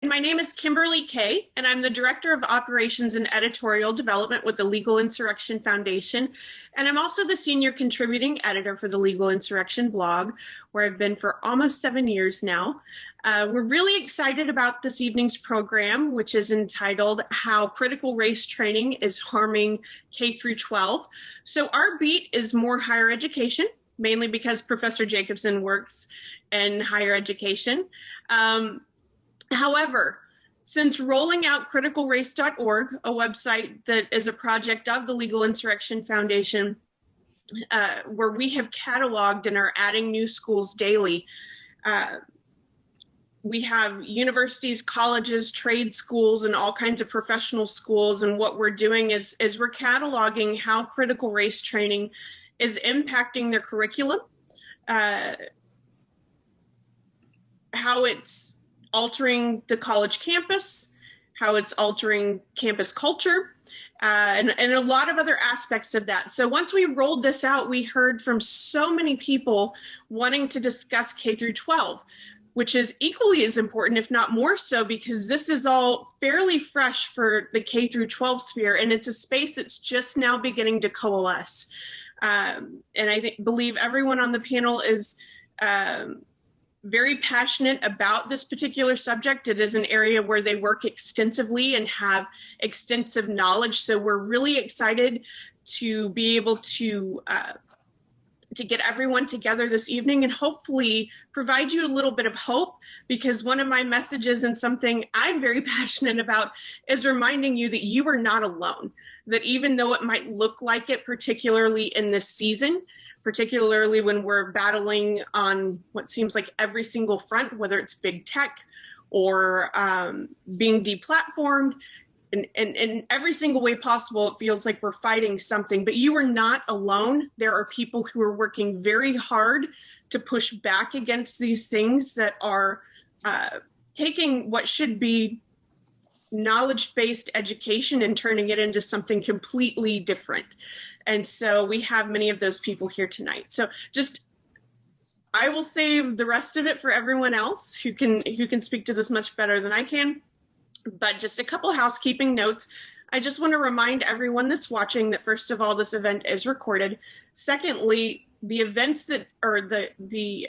My name is Kimberly Kay, and I'm the Director of Operations and Editorial Development with the Legal Insurrection Foundation, and I'm also the Senior Contributing Editor for the Legal Insurrection blog, where I've been for almost 7 years now. We're really excited about this evening's program, which is entitled How Critical Race Training is Harming K through 12. So our beat is more higher education, mainly because Professor Jacobson works in higher education. However, since rolling out criticalrace.org, a website that is a project of the Legal Insurrection Foundation, where we have cataloged and are adding new schools daily, we have universities, colleges, trade schools, and all kinds of professional schools. And what we're doing is we're cataloging how critical race training is impacting their curriculum, how it's altering the college campus, how it's altering campus culture, and a lot of other aspects of that. So once we rolled this out, we heard from so many people wanting to discuss K through 12, which is equally as important, if not more so, because this is all fairly fresh for the K through 12 sphere, and it's a space that's just now beginning to coalesce. And I believe everyone on the panel is very passionate about this particular subject. It is an area where they work extensively and have extensive knowledge. So we're really excited to be able to get everyone together this evening and hopefully provide you a little bit of hope, because one of my messages and something I'm very passionate about is reminding you that you are not alone, that even though it might look like it, particularly in this season, particularly when we're battling on what seems like every single front, whether it's big tech or being deplatformed, and in every single way possible, it feels like we're fighting something. But you are not alone. There are people who are working very hard to push back against these things that are taking what should be knowledge-based education and turning it into something completely different. And so we have many of those people here tonight. So I will save the rest of it for everyone else who can speak to this much better than I can. But just a couple housekeeping notes. I just want to remind everyone that's watching that, first of all, this event is recorded. Secondly, the events that, or the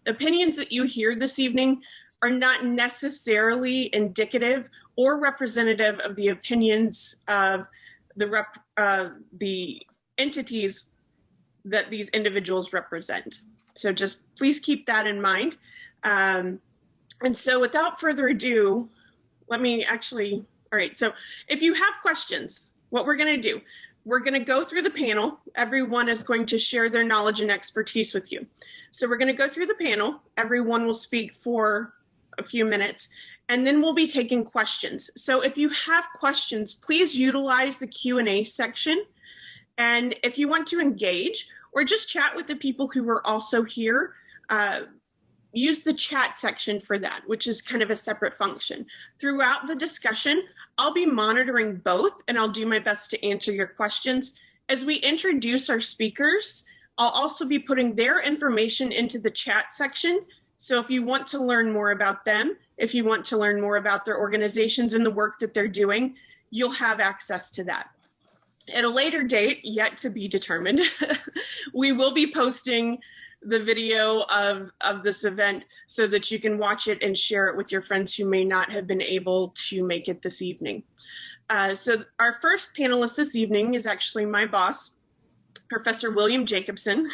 opinions that you hear this evening are not necessarily indicative or representative of the opinions of the entities that these individuals represent. So just please keep that in mind. And so without further ado, all right, so if you have questions, what we're going to do, we're going to go through the panel. Everyone is going to share their knowledge and expertise with you. So we're going to go through the panel. Everyone will speak for a few minutes, and then we'll be taking questions. So if you have questions, please utilize the Q&A section. And if you want to engage or just chat with the people who are also here, use the chat section for that, which is kind of a separate function. Throughout the discussion, I'll be monitoring both, and I'll do my best to answer your questions. As we introduce our speakers, I'll also be putting their information into the chat section. So if you want to learn more about them, if you want to learn more about their organizations and the work that they're doing, you'll have access to that. At a later date, yet to be determined, we will be posting the video of this event so that you can watch it and share it with your friends who may not have been able to make it this evening. So our first panelist this evening is actually my boss, Professor William Jacobson.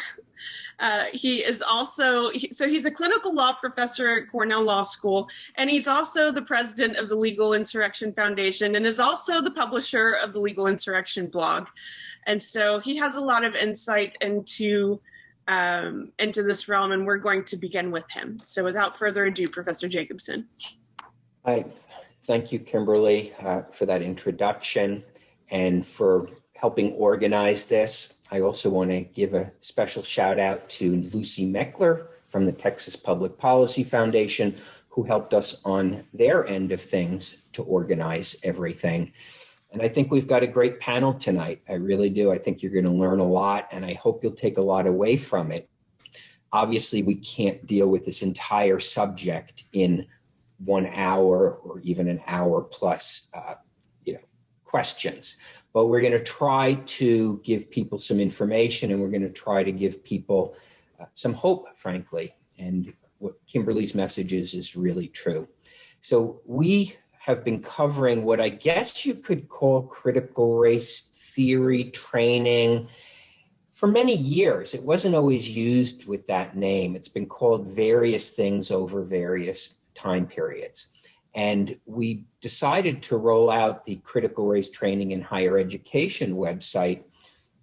He's a clinical law professor at Cornell Law School, and he's also the president of the Legal Insurrection Foundation and is also the publisher of the Legal Insurrection blog. And so he has a lot of insight into this realm, and we're going to begin with him. So without further ado, Professor Jacobson. Hi, thank you, Kimberly, for that introduction and for helping organize this. I also want to give a special shout out to Lucy Meckler from the Texas Public Policy Foundation, who helped us on their end of things to organize everything. And I think we've got a great panel tonight. I really do. I think you're going to learn a lot, and I hope you'll take a lot away from it. Obviously, we can't deal with this entire subject in 1 hour or even an hour plus questions. But we're going to try to give people some information, and we're going to try to give people some hope, frankly. And what Kimberly's message is really true. So we have been covering what I guess you could call critical race theory training for many years. It wasn't always used with that name. It's been called various things over various time periods. And we decided to roll out the critical race training in higher education website,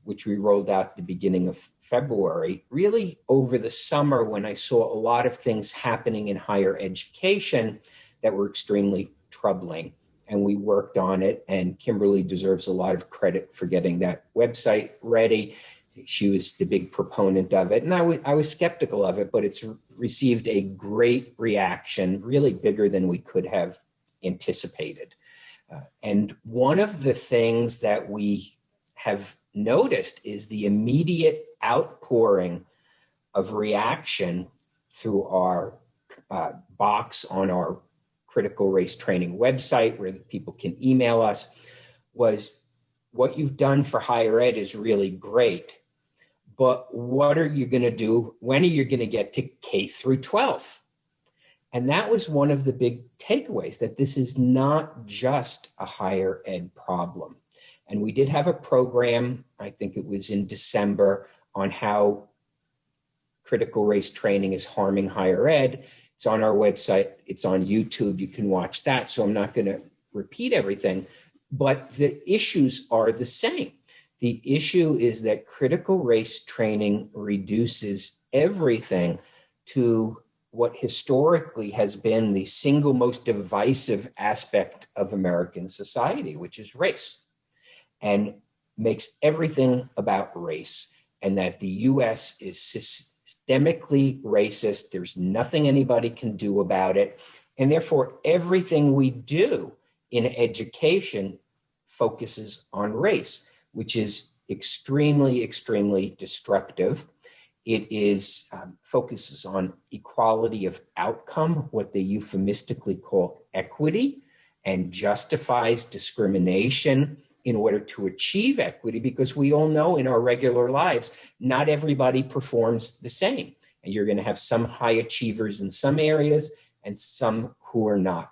which we rolled out at the beginning of February, really over the summer when I saw a lot of things happening in higher education that were extremely troubling. And we worked on it, and Kimberly deserves a lot of credit for getting that website ready. She was the big proponent of it, and I was skeptical of it, but it's received a great reaction, really bigger than we could have anticipated. And one of the things that we have noticed is the immediate outpouring of reaction through our box on our critical race training website, where people can email us, was what you've done for higher ed is really great. But what are you going to do? When are you going to get to K through 12? And that was one of the big takeaways, that this is not just a higher ed problem. And we did have a program, I think it was in December, on how critical race training is harming higher ed. It's on our website. It's on YouTube. You can watch that. So I'm not going to repeat everything. But the issues are the same. The issue is that critical race training reduces everything to what historically has been the single most divisive aspect of American society, which is race, and makes everything about race, and that the U.S. is systemically racist. There's nothing anybody can do about it. And therefore, everything we do in education focuses on race, which is extremely, extremely destructive. It is focuses on equality of outcome, what they euphemistically call equity, and justifies discrimination in order to achieve equity, because we all know in our regular lives, not everybody performs the same. And you're going to have some high achievers in some areas and some who are not.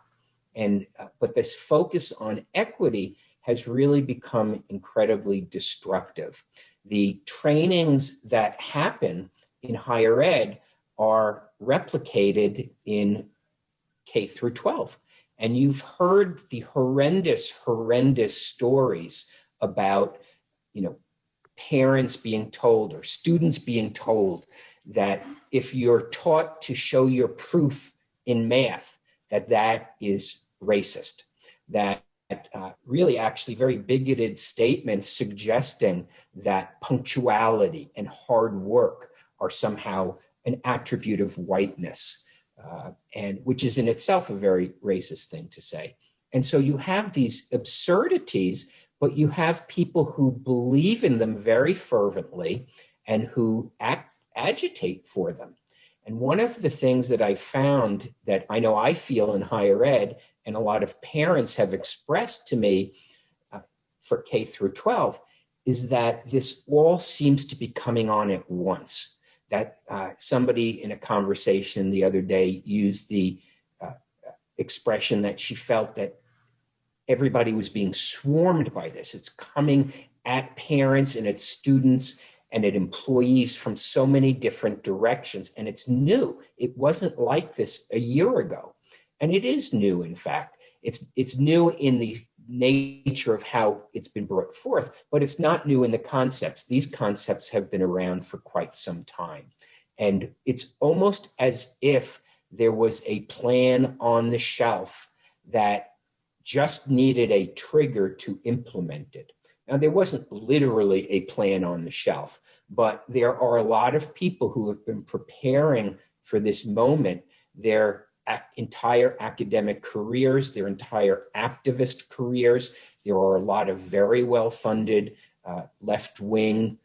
And but this focus on equity has really become incredibly destructive. The trainings that happen in higher ed are replicated in K through 12. And you've heard the horrendous stories about, parents being told or students being told that if you're taught to show your proof in math, that is racist, that really actually very bigoted statements suggesting that punctuality and hard work are somehow an attribute of whiteness, and which is in itself a very racist thing to say. And so you have these absurdities, but you have people who believe in them very fervently and who agitate for them. And one of the things that I found that I know I feel in higher ed, and a lot of parents have expressed to me for K through 12, is that this all seems to be coming on at once. That somebody in a conversation the other day used the expression that she felt that everybody was being swarmed by this. It's coming at parents and at students and at employees from so many different directions. And it's new. It wasn't like this a year ago. And it is new, in fact. It's new in the nature of how it's been brought forth, but it's not new in the concepts. These concepts have been around for quite some time. And it's almost as if there was a plan on the shelf that just needed a trigger to implement it. Now, there wasn't literally a plan on the shelf, but there are a lot of people who have been preparing for this moment. They're entire academic careers, their entire activist careers. There are a lot of very well-funded left-wing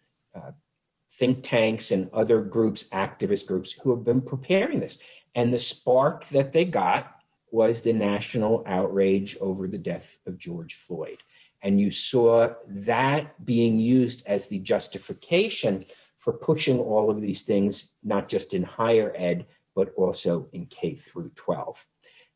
think tanks and other groups, activist groups, who have been preparing this. And the spark that they got was the national outrage over the death of George Floyd. And you saw that being used as the justification for pushing all of these things, not just in higher ed, but also in K through 12.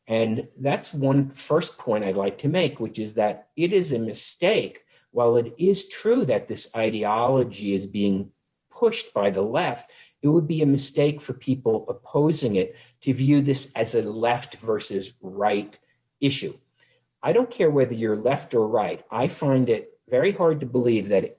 And that's one first point I'd like to make, which is that it is a mistake. While it is true that this ideology is being pushed by the left, it would be a mistake for people opposing it to view this as a left versus right issue. I don't care whether you're left or right. I find it very hard to believe that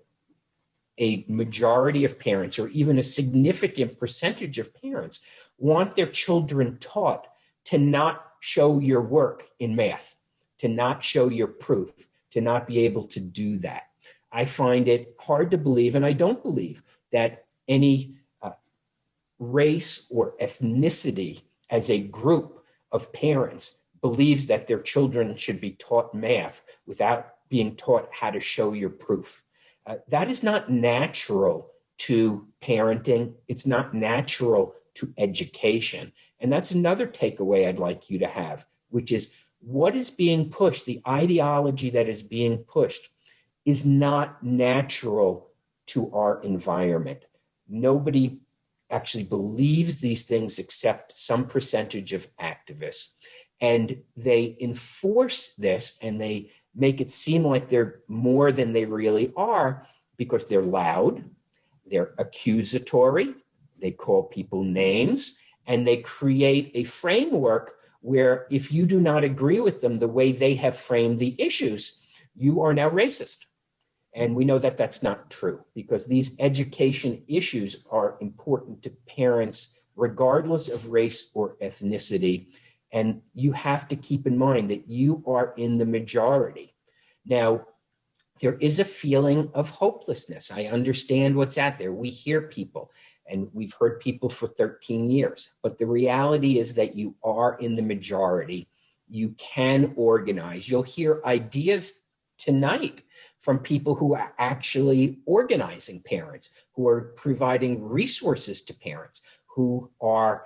a majority of parents, or even a significant percentage of parents, want their children taught to not show your work in math, to not show your proof, to not be able to do that. I find it hard to believe, and I don't believe, that any race or ethnicity as a group of parents believes that their children should be taught math without being taught how to show your proof. That is not natural to parenting. It's not natural to education. And that's another takeaway I'd like you to have, which is what is being pushed, the ideology that is being pushed, is not natural to our environment. Nobody actually believes these things except some percentage of activists. And they enforce this and they make it seem like they're more than they really are because they're loud, they're accusatory, they call people names, and they create a framework where if you do not agree with them the way they have framed the issues, you are now racist. And we know that that's not true because these education issues are important to parents regardless of race or ethnicity. And you have to keep in mind that you are in the majority. Now, there is a feeling of hopelessness. I understand what's out there. We hear people, and we've heard people for 13 years. But the reality is that you are in the majority. You can organize. You'll hear ideas tonight from people who are actually organizing parents, who are providing resources to parents, who are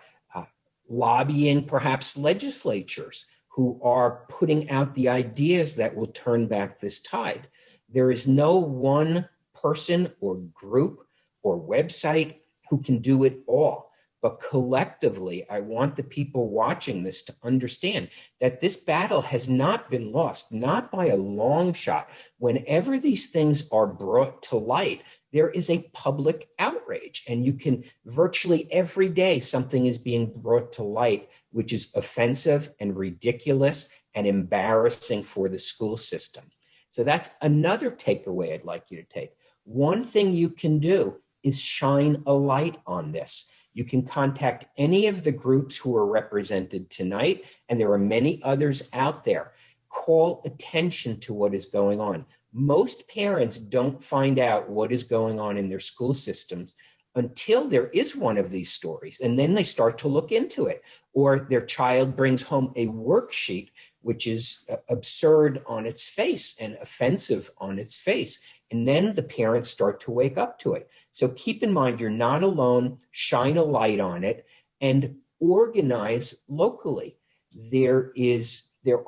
lobbying perhaps legislatures, who are putting out the ideas that will turn back this tide. There is no one person or group or website who can do it all. But collectively, I want the people watching this to understand that this battle has not been lost, not by a long shot. Whenever these things are brought to light, there is a public outrage. And you can virtually every day something is being brought to light, which is offensive and ridiculous and embarrassing for the school system. So that's another takeaway I'd like you to take. One thing you can do is shine a light on this. You can contact any of the groups who are represented tonight, and there are many others out there. Call attention to what is going on. Most parents don't find out what is going on in their school systems until there is one of these stories, and then they start to look into it. Or their child brings home a worksheet which is absurd on its face and offensive on its face. And then the parents start to wake up to it. So keep in mind, you're not alone. Shine a light on it and organize locally. There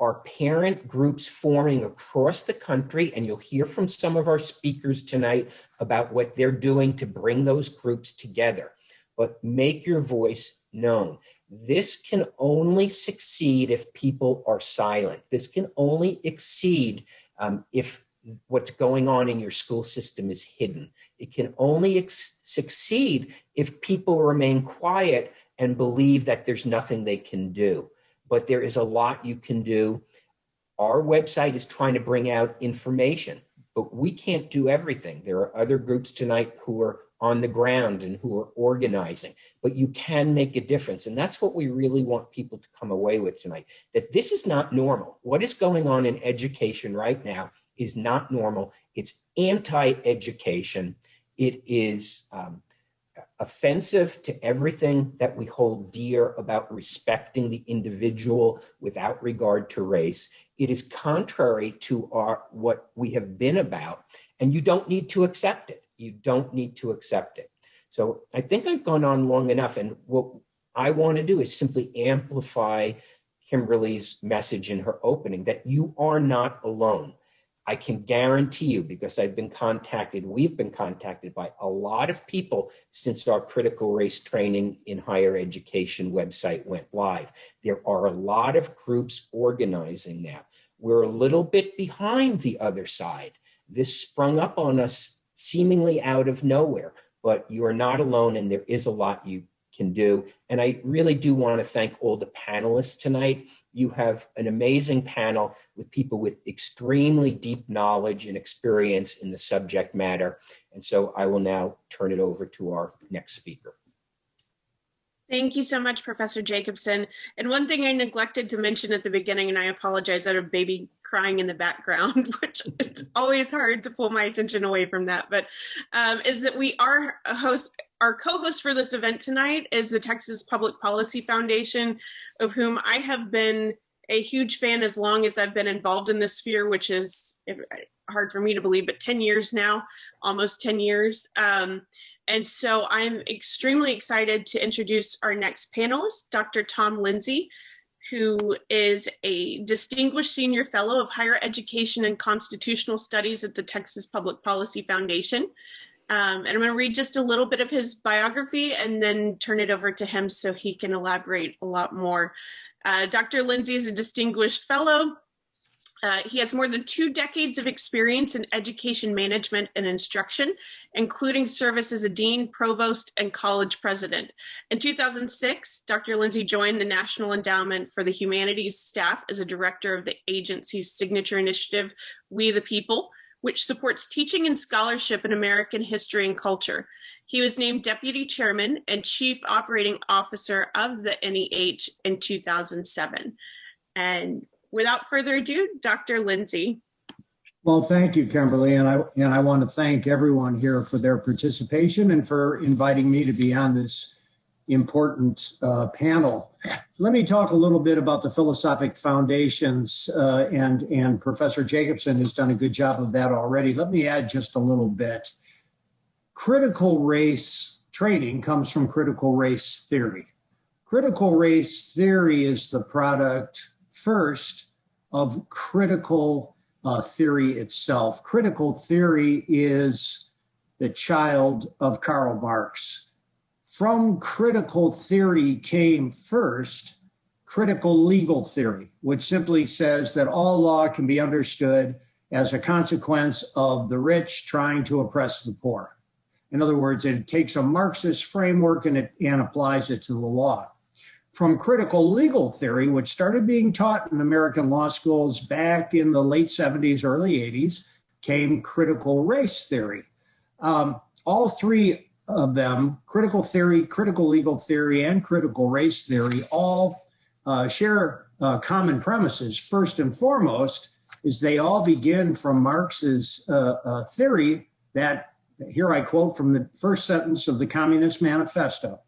are parent groups forming across the country, and you'll hear from some of our speakers tonight about what they're doing to bring those groups together. But make your voice known. This can only succeed if people are silent. This can only exceed if what's going on in your school system is hidden. It can only succeed if people remain quiet and believe that there's nothing they can do. But there is a lot you can do. Our website is trying to bring out information, but we can't do everything. There are other groups tonight who are on the ground and who are organizing, but you can make a difference. And that's what we really want people to come away with tonight, that this is not normal. What is going on in education right now is not normal. It's anti-education. It is offensive to everything that we hold dear about respecting the individual without regard to race. It is contrary to what we have been about, and you don't need to accept it. You don't need to accept it. So I think I've gone on long enough, and what I want to do is simply amplify Kimberly's message in her opening that you are not alone. I can guarantee you, because we've been contacted by a lot of people since our critical race training in higher education website went live. There are a lot of groups organizing now. We're a little bit behind the other side. This sprung up on us seemingly out of nowhere, but you are not alone, and there is a lot you can do. And I really do want to thank all the panelists tonight. You have an amazing panel with people with extremely deep knowledge and experience in the subject matter. And so I will now turn it over to our next speaker. Thank you so much, Professor Jacobson. And one thing I neglected to mention at the beginning, and I apologize, I had a baby crying in the background, which it's always hard to pull my attention away from that, but is that we are a host. Our co-host for this event tonight is the Texas Public Policy Foundation, of whom I have been a huge fan as long as I've been involved in this sphere, which is hard for me to believe, but 10 years now, almost 10 years. And so I'm extremely excited to introduce our next panelist, Dr. Tom Lindsay, who is a distinguished senior fellow of higher education and constitutional studies at the Texas Public Policy Foundation. And I'm going to read just a little bit of his biography and then turn it over to him so he can elaborate a lot more. Dr. Lindsay is a distinguished fellow. He has more than 2 decades of experience in education management and instruction, including service as a dean, provost, and college president. In 2006, Dr. Lindsay joined the National Endowment for the Humanities staff as a director of the agency's signature initiative, We the People, which supports teaching and scholarship in American history and culture. He was named deputy chairman and chief operating officer of the NEH in 2007. And without further ado, Dr. Lindsay. Well, thank you, Kimberly, and I want to thank everyone here for their participation and for inviting me to be on this important panel. Let me talk a little bit about the philosophic foundations, and Professor Jacobson has done a good job of that already. Let me add just a little bit. Critical race training comes from critical race theory. Critical race theory is the product first of critical theory itself. Critical theory is the child of Karl Marx. From critical theory came first critical legal theory, which simply says that all law can be understood as a consequence of the rich trying to oppress the poor. In other words, it takes a Marxist framework and applies it to the law. From critical legal theory, which started being taught in American law schools back in the late 70s, early 80s, came critical race theory. All three of them, critical theory, critical legal theory, and critical race theory, all share common premises. First and foremost is they all begin from Marx's theory that, here I quote from the first sentence of the Communist Manifesto,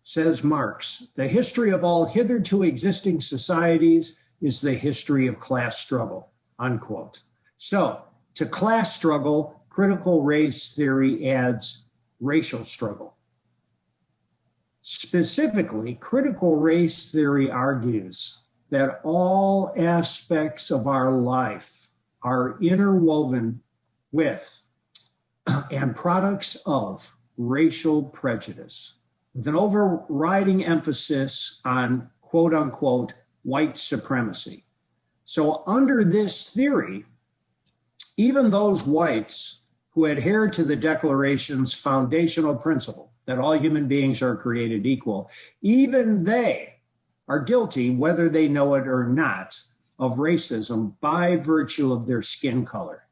says Marx, "The history of all hitherto existing societies is the history of class struggle," unquote. So to class struggle, critical race theory adds racial struggle. Specifically, critical race theory argues that all aspects of our life are interwoven with and products of racial prejudice, with an overriding emphasis on quote unquote white supremacy. So under this theory, even those whites who adhere to the Declaration's foundational principle that all human beings are created equal, even they are guilty, whether they know it or not, of racism by virtue of their skin color.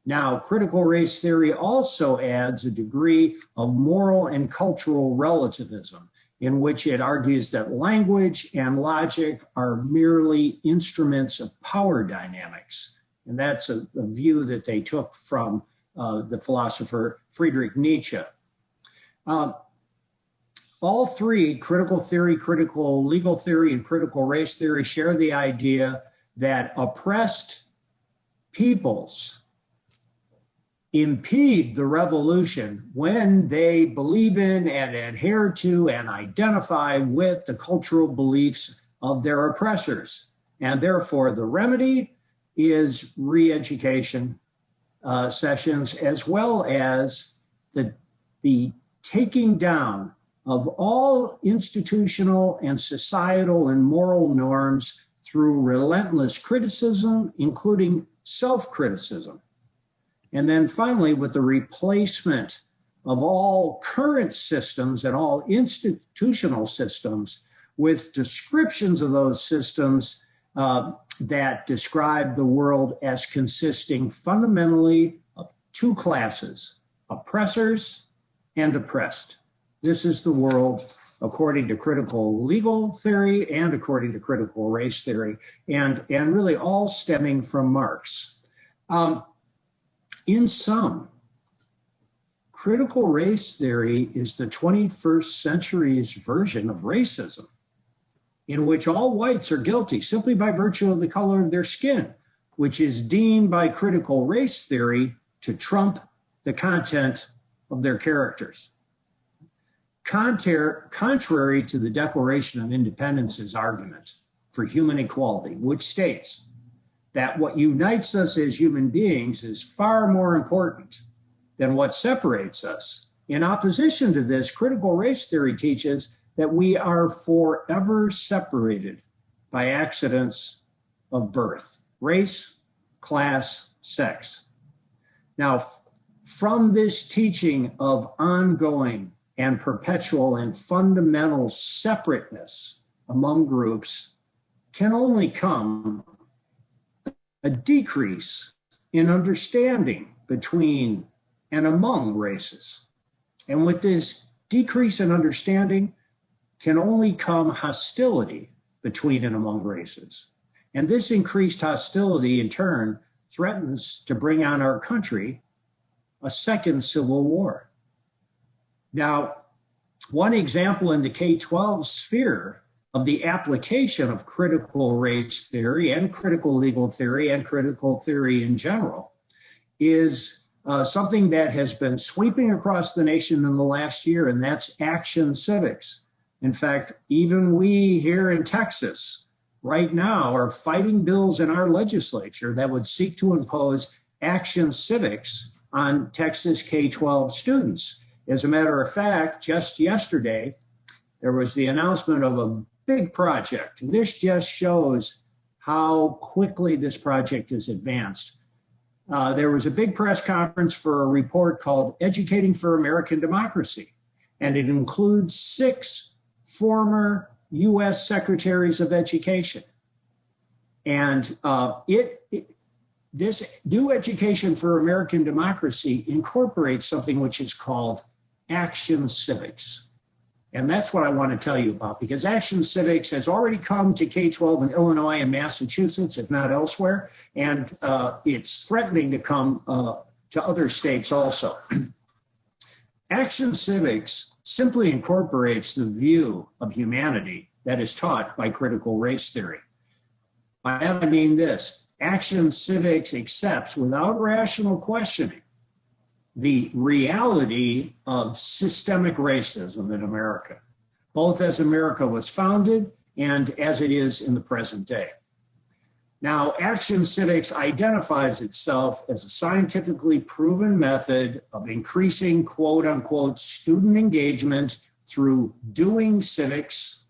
Now, critical race theory also adds a degree of moral and cultural relativism, in which it argues that language and logic are merely instruments of power dynamics. And that's a view that they took from the philosopher Friedrich Nietzsche. Uh, all three, critical theory, critical legal theory, and critical race theory, share the idea that oppressed peoples impede the revolution when they believe in and adhere to and identify with the cultural beliefs of their oppressors. And therefore, the remedy is re-education sessions, as well as the taking down of all institutional and societal and moral norms through relentless criticism, including self-criticism. And then finally, with the replacement of all current systems and all institutional systems with descriptions of those systems that describe the world as consisting fundamentally of two classes, oppressors and oppressed. This is the world according to critical legal theory and according to critical race theory, and really all stemming from Marx. In sum, critical race theory is the 21st century's version of racism, in which all whites are guilty simply by virtue of the color of their skin, which is deemed by critical race theory to trump the content of their characters. Contrary to the Declaration of Independence's argument for human equality, which states that what unites us as human beings is far more important than what separates us. In opposition to this, critical race theory teaches that we are forever separated by accidents of birth, race, class, sex. Now, from this teaching of ongoing and perpetual and fundamental separateness among groups can only come a decrease in understanding between and among races. And with this decrease in understanding can only come hostility between and among races. And this increased hostility in turn threatens to bring on our country a second civil war. Now, one example in the K-12 sphere of the application of critical race theory and critical legal theory and critical theory in general is something that has been sweeping across the nation in the last year, and that's action civics. In fact, even we here in Texas right now are fighting bills in our legislature that would seek to impose action civics on Texas K-12 students. As a matter of fact, just yesterday, there was the announcement of a big project. And this just shows how quickly this project is advanced. There was a big press conference for a report called Educating for American Democracy, and it includes 6 former U.S. Secretaries of Education. And this new Education for American Democracy incorporates something which is called action civics. And that's what I want to tell you about, because action civics has already come to K-12 in Illinois and Massachusetts, if not elsewhere, and it's threatening to come to other states also. Action civics simply incorporates the view of humanity that is taught by critical race theory. By that I mean this: action civics accepts without rational questioning the reality of systemic racism in America, both as America was founded and as it is in the present day. Now, action civics identifies itself as a scientifically proven method of increasing quote unquote student engagement through doing civics,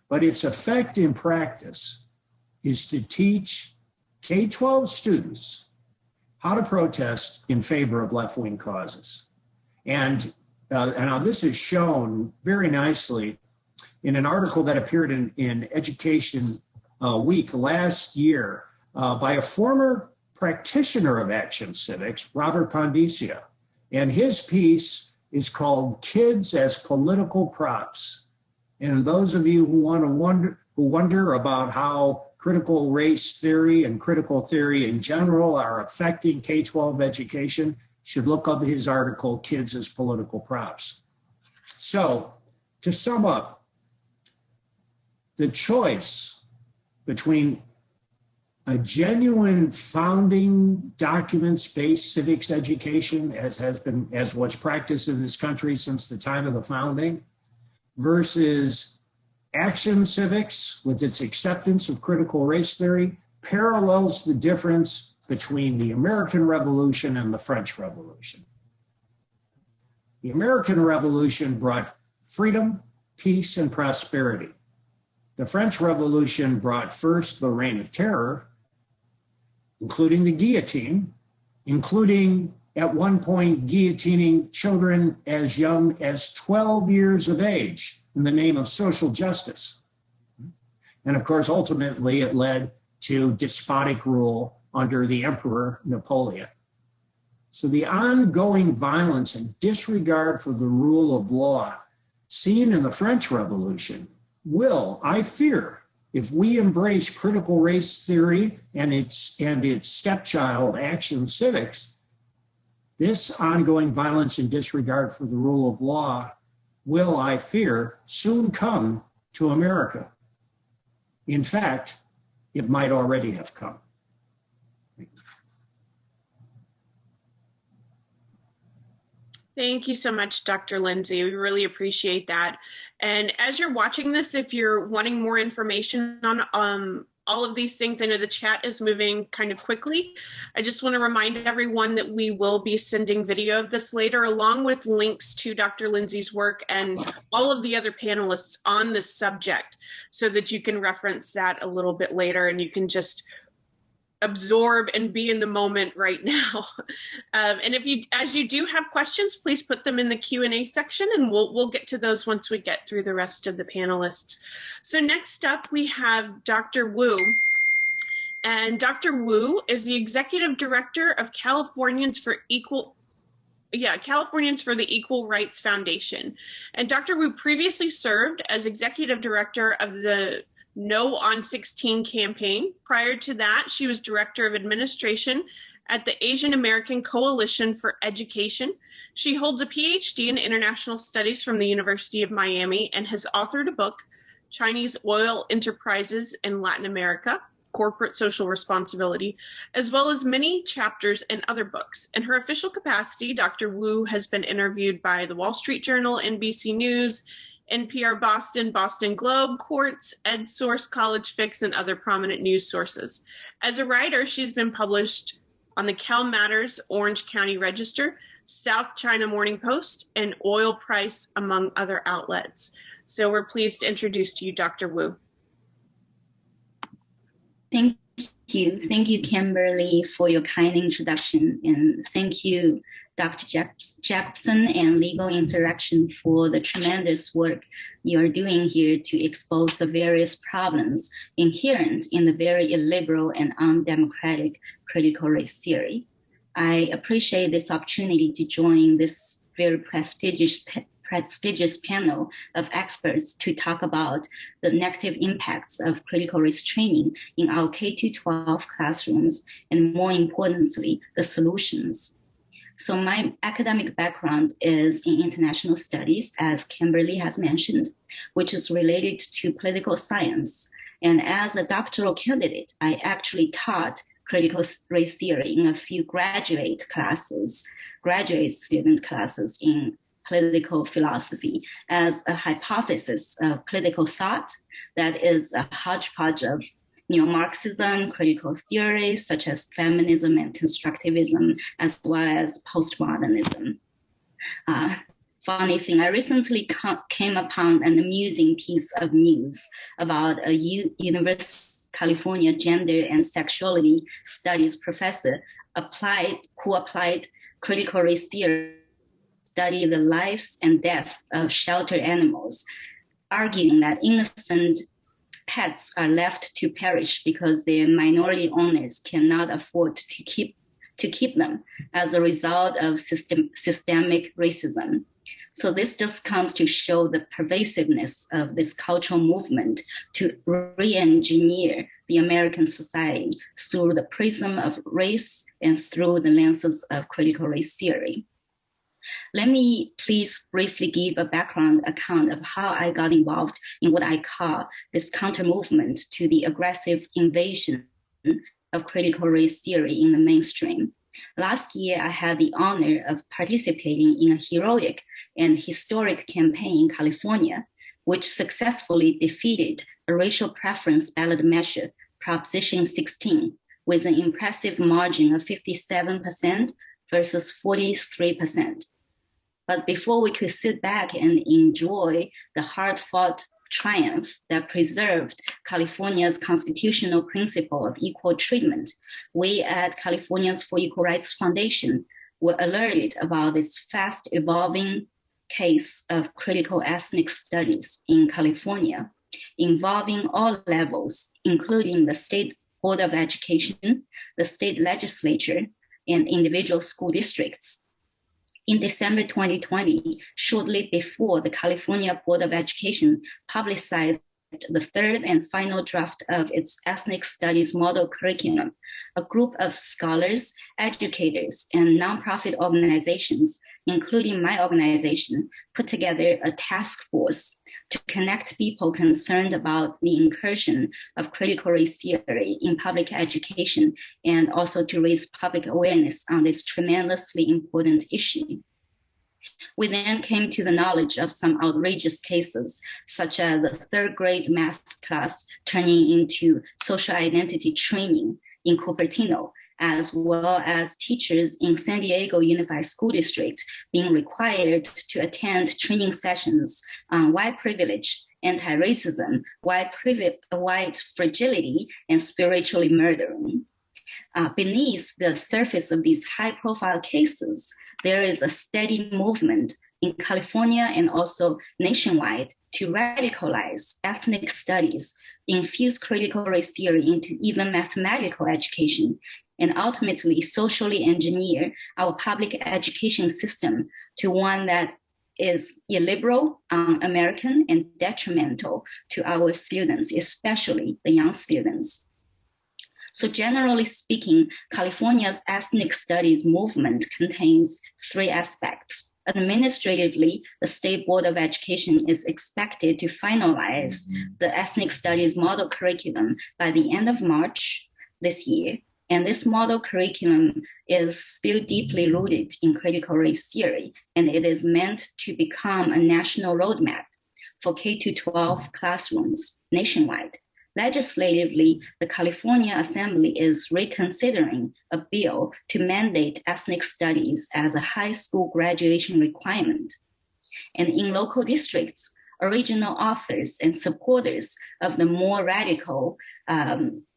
but its effect in practice is to teach K-12 students how to protest in favor of left-wing causes. And this is shown very nicely in an article that appeared in Education Week last year by a former practitioner of action civics, Robert Pondicia. And his piece is called Kids as Political Props. And those of you who wonder about how critical race theory and critical theory in general are affecting K-12 education should look up his article, Kids as Political Props. So, to sum up, the choice between a genuine founding documents-based civics education, as was practiced in this country since the time of the founding, versus action civics with its acceptance of critical race theory, parallels the difference between the American Revolution and the French Revolution. The American Revolution brought freedom, peace, and prosperity. The French Revolution brought first the Reign of Terror, including the guillotine, including at one point guillotining children as young as 12 years of age in the name of social justice. And of course, ultimately, it led to despotic rule under the Emperor Napoleon. So the ongoing violence and disregard for the rule of law seen in the French Revolution will, I fear, if we embrace critical race theory and its stepchild action civics, this ongoing violence and disregard for the rule of law will, I fear, soon come to America. In fact, it might already have come. Thank you so much, Dr. Lindsay. We really appreciate that. And as you're watching this, if you're wanting more information on all of these things, I know the chat is moving kind of quickly. I just want to remind everyone that we will be sending video of this later, along with links to Dr. Lindsay's work and all of the other panelists on this subject, so that you can reference that a little bit later and you can just absorb and be in the moment right now. And as you do have questions, please put them in the Q&A section, and we'll get to those once we get through the rest of the panelists. So next up, we have Dr. Wu. And Dr. Wu is the Executive Director of Californians for the Equal Rights Foundation. And Dr. Wu previously served as Executive Director of the No on 16 campaign. Prior to that, she was Director of Administration at the Asian American Coalition for Education. She holds a PhD in International Studies from the University of Miami and has authored a book, Chinese Oil Enterprises in Latin America, Corporate Social Responsibility, as well as many chapters in other books. In her official capacity, Dr. Wu has been interviewed by the Wall Street Journal, NBC News, NPR Boston, Boston Globe, Quartz, EdSource, College Fix, and other prominent news sources. As a writer, she's been published on the Cal Matters Orange County Register, South China Morning Post, and Oil Price, among other outlets. So we're pleased to introduce to you Dr. Wu. Thank you. Thank you, Kimberly, for your kind introduction. And thank you, Dr. Jacobson and Legal Insurrection for the tremendous work you are doing here to expose the various problems inherent in the very illiberal and undemocratic critical race theory. I appreciate this opportunity to join this very prestigious panel of experts to talk about the negative impacts of critical race training in our K-12 classrooms, and more importantly, the solutions. So my academic background is in international studies, as Kimberly has mentioned, which is related to political science. And as a doctoral candidate, I actually taught critical race theory in a few graduate student classes in political philosophy as a hypothesis of political thought that is a hodgepodge of neo-Marxism, critical theories such as feminism and constructivism, as well as postmodernism. Funny thing, I recently came upon an amusing piece of news about a University of California gender and sexuality studies professor who applied critical race theory to study the lives and deaths of shelter animals, arguing that innocent pets are left to perish because their minority owners cannot afford to keep them as a result of systemic racism. So this just comes to show the pervasiveness of this cultural movement to re-engineer the American society through the prism of race and through the lenses of critical race theory. Let me please briefly give a background account of how I got involved in what I call this counter-movement to the aggressive invasion of critical race theory in the mainstream. Last year, I had the honor of participating in a heroic and historic campaign in California, which successfully defeated a racial preference ballot measure, Proposition 16, with an impressive margin of 57% versus 43%. But before we could sit back and enjoy the hard-fought triumph that preserved California's constitutional principle of equal treatment, we at Californians for Equal Rights Foundation were alerted about this fast-evolving case of critical ethnic studies in California, involving all levels, including the State Board of Education, the state legislature, and individual school districts. In December 2020, shortly before the California Board of Education publicized the third and final draft of its ethnic studies model curriculum, a group of scholars, educators, and nonprofit organizations, including my organization, put together a task force to connect people concerned about the incursion of critical race theory in public education and also to raise public awareness on this tremendously important issue. We then came to the knowledge of some outrageous cases, such as the third grade math class turning into social identity training in Cupertino, as well as teachers in San Diego Unified School District being required to attend training sessions on white privilege, anti-racism, white fragility, and spiritually murdering. Beneath the surface of these high-profile cases, there is a steady movement in California and also nationwide to radicalize ethnic studies, infuse critical race theory into even mathematical education, and ultimately socially engineer our public education system to one that is illiberal, un-American, and detrimental to our students, especially the young students. So generally speaking, California's ethnic studies movement contains three aspects. Administratively, the State Board of Education is expected to finalize the ethnic studies model curriculum by the end of March this year. And this model curriculum is still deeply rooted in critical race theory, and it is meant to become a national roadmap for K-12 classrooms nationwide. Legislatively, the California Assembly is reconsidering a bill to mandate ethnic studies as a high school graduation requirement. And in local districts, original authors and supporters of the more radical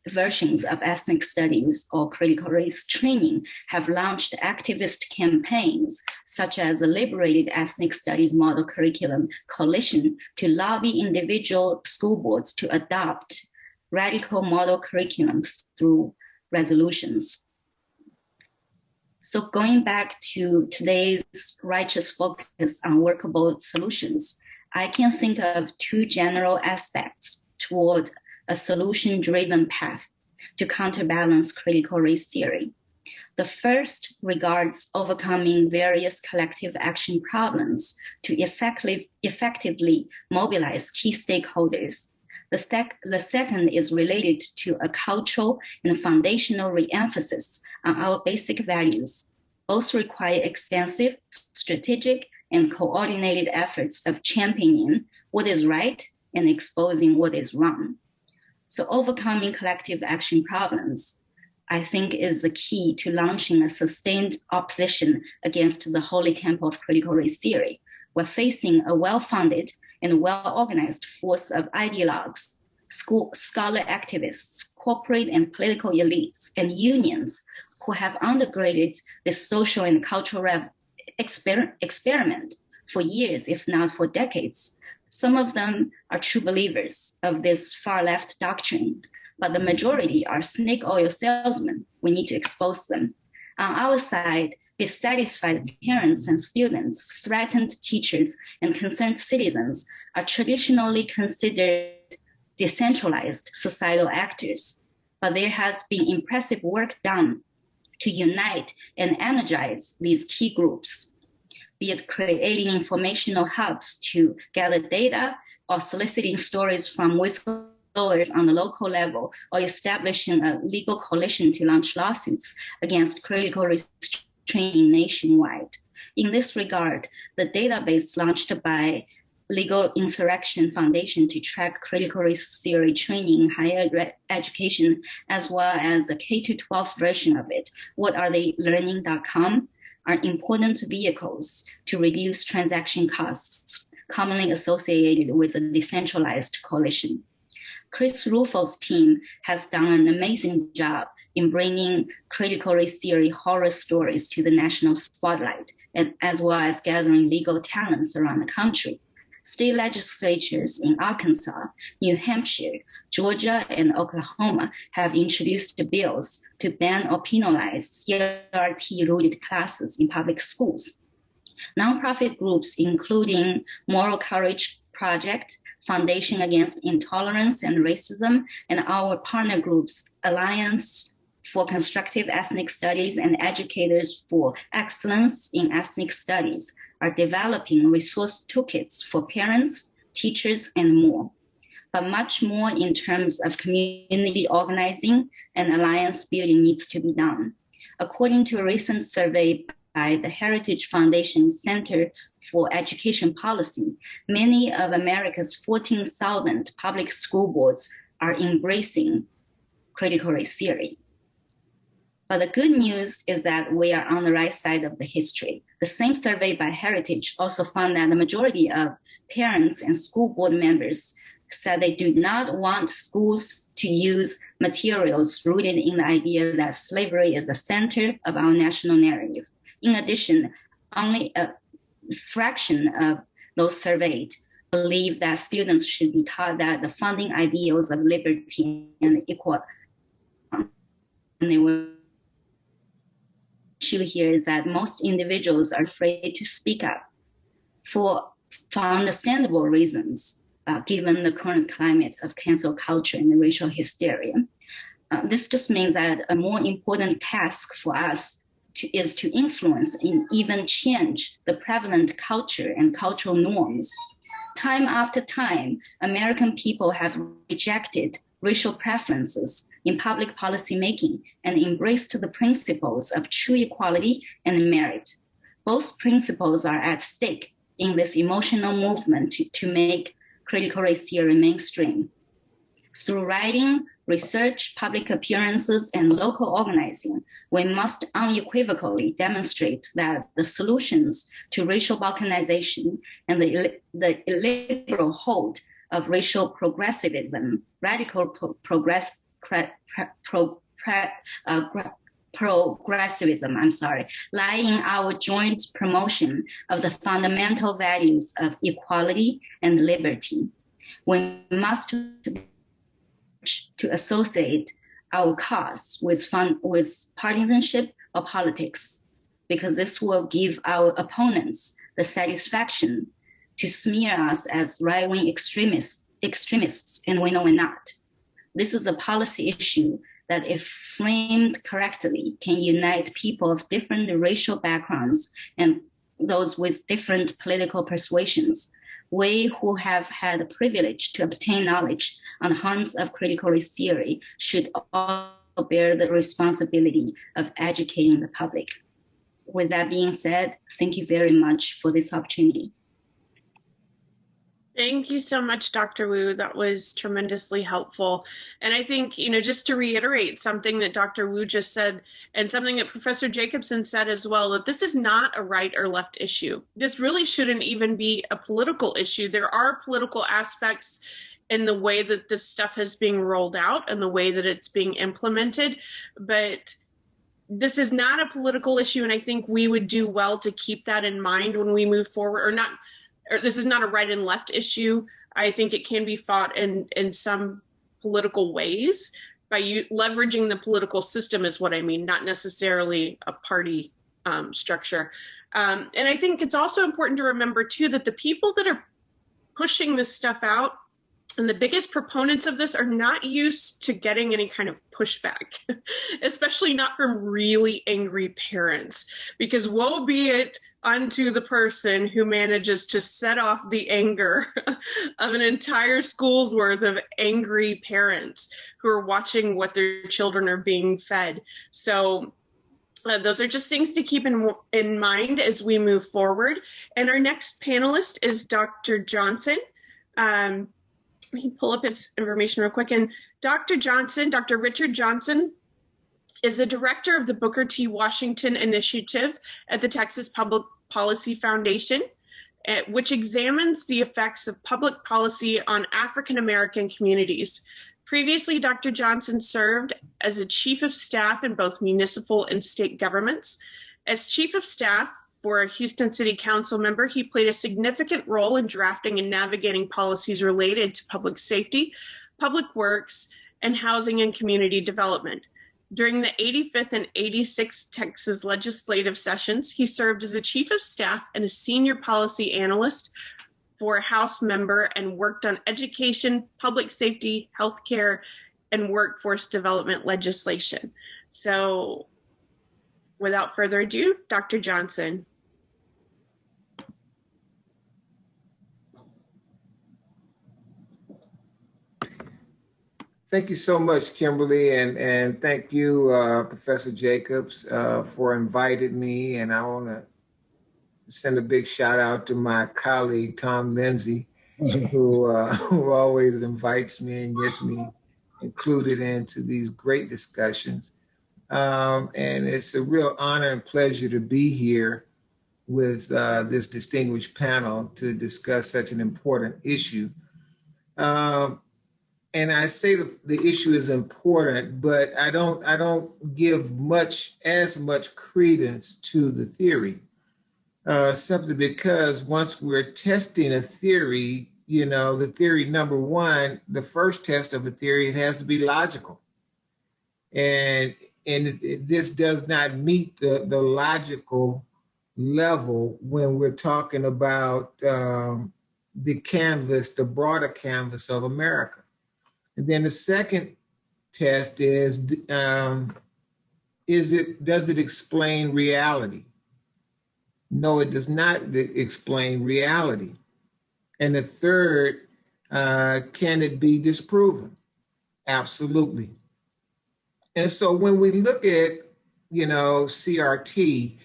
versions of ethnic studies or critical race training have launched activist campaigns such as the Liberated Ethnic Studies Model Curriculum Coalition to lobby individual school boards to adopt radical model curriculums through resolutions. So going back to today's righteous focus on workable solutions, I can think of two general aspects toward a solution-driven path to counterbalance critical race theory. The first regards overcoming various collective action problems to effectively mobilize key stakeholders. The second is related to a cultural and foundational re-emphasis on our basic values. Both require extensive, strategic, and coordinated efforts of championing what is right and exposing what is wrong. So overcoming collective action problems, I think, is the key to launching a sustained opposition against the holy temple of critical race theory. We're facing a well-funded and well-organized force of ideologues, scholar activists, corporate and political elites, and unions who have undergraded this social and cultural experiment for years, if not for decades. Some of them are true believers of this far-left doctrine, but the majority are snake oil salesmen. We need to expose them. On our side, dissatisfied parents and students, threatened teachers, and concerned citizens are traditionally considered decentralized societal actors, but there has been impressive work done to unite and energize these key groups. be it creating informational hubs to gather data or soliciting stories from whistleblowers on the local level, or establishing a legal coalition to launch lawsuits against critical race training nationwide. In this regard, the database launched by Legal Insurrection Foundation to track critical race theory training in higher education, as well as the K-12 version of it, whatarethellearning.com, are important vehicles to reduce transaction costs commonly associated with a decentralized coalition. Chris Ruffo's team has done an amazing job in bringing critical race theory horror stories to the national spotlight, and as well as gathering legal talents around the country. State legislatures in Arkansas, New Hampshire, Georgia, and Oklahoma have introduced bills to ban or penalize CRT-rooted classes in public schools. Nonprofit groups, including Moral Courage Project, Foundation Against Intolerance and Racism, and our partner groups, Alliance for Constructive Ethnic Studies and Educators for Excellence in Ethnic Studies, are developing resource toolkits for parents, teachers, and more. But much more in terms of community organizing and alliance building needs to be done. According to a recent survey by the Heritage Foundation Center for Education Policy, many of America's 14,000 public school boards are embracing critical race theory. But the good news is that we are on the right side of the history. The same survey by Heritage also found that the majority of parents and school board members said they do not want schools to use materials rooted in the idea that slavery is the center of our national narrative. In addition, only a fraction of those surveyed believe that students should be taught that the founding ideals of liberty and equality. And they were issue here is that most individuals are afraid to speak up for understandable reasons, given the current climate of cancel culture and racial hysteria. This just means that a more important task for us is to influence and even change the prevalent culture and cultural norms. Time after time, American people have rejected racial preferences in public policy making and embraced the principles of true equality and merit. Both principles are at stake in this emotional movement to make critical race theory mainstream. Through writing, research, public appearances, and local organizing, we must unequivocally demonstrate that the solutions to racial balkanization and the illiberal hold of racial progressivism, radical progressivism, lie in our joint promotion of the fundamental values of equality and liberty. We must to associate our cause with partisanship or politics, because this will give our opponents the satisfaction to smear us as right-wing extremists, and we know we're not. This is a policy issue that, if framed correctly, can unite people of different racial backgrounds and those with different political persuasions. We who have had the privilege to obtain knowledge on the harms of critical race theory should also bear the responsibility of educating the public. With that being said, thank you very much for this opportunity. Thank you so much, Dr. Wu. That was tremendously helpful. And I think, just to reiterate something that Dr. Wu just said, and something that Professor Jacobson said as well, that this is not a right or left issue. This really shouldn't even be a political issue. There are political aspects in the way that this stuff is being rolled out and the way that it's being implemented, but this is not a political issue, and I think we would do well to keep that in mind when we move forward, or this is not a right and left issue. I think it can be fought in some political ways by leveraging the political system is what I mean, not necessarily a party structure. And I think it's also important to remember, too, that the people that are pushing this stuff out And the biggest proponents of this are not used to getting any kind of pushback, especially not from really angry parents, because woe be it unto the person who manages to set off the anger of an entire school's worth of angry parents who are watching what their children are being fed. So those are just things to keep in mind as we move forward. And our next panelist is Dr. Johnson. Let me pull up his information real quick. And Dr. Johnson, Dr. Richard Johnson, is the director of the Booker T. Washington Initiative at the Texas Public Policy Foundation, which examines the effects of public policy on African American communities. Previously, Dr. Johnson served as a chief of staff in both municipal and state governments. As chief of staff for a Houston City Council member, he played a significant role in drafting and navigating policies related to public safety, public works, and housing and community development. During the 85th and 86th Texas legislative sessions, he served as a chief of staff and a senior policy analyst for a House member and worked on education, public safety, healthcare, and workforce development legislation. So without further ado, Dr. Johnson. Thank you so much, Kimberly, and thank you, Professor Jacobs, for inviting me. And I want to send a big shout out to my colleague, Tom Lindsay, who always invites me and gets me included into these great discussions. And it's a real honor and pleasure to be here with this distinguished panel to discuss such an important issue. And I say the issue is important, but I don't give as much credence to the theory, simply because once we're testing a theory, the theory number one, the first test of a theory, it has to be logical, and this does not meet the logical level when we're talking about the broader canvas of America. And then the second test is does it explain reality? No, it does not explain reality. And the third, can it be disproven? Absolutely. And so when we look at, CRT,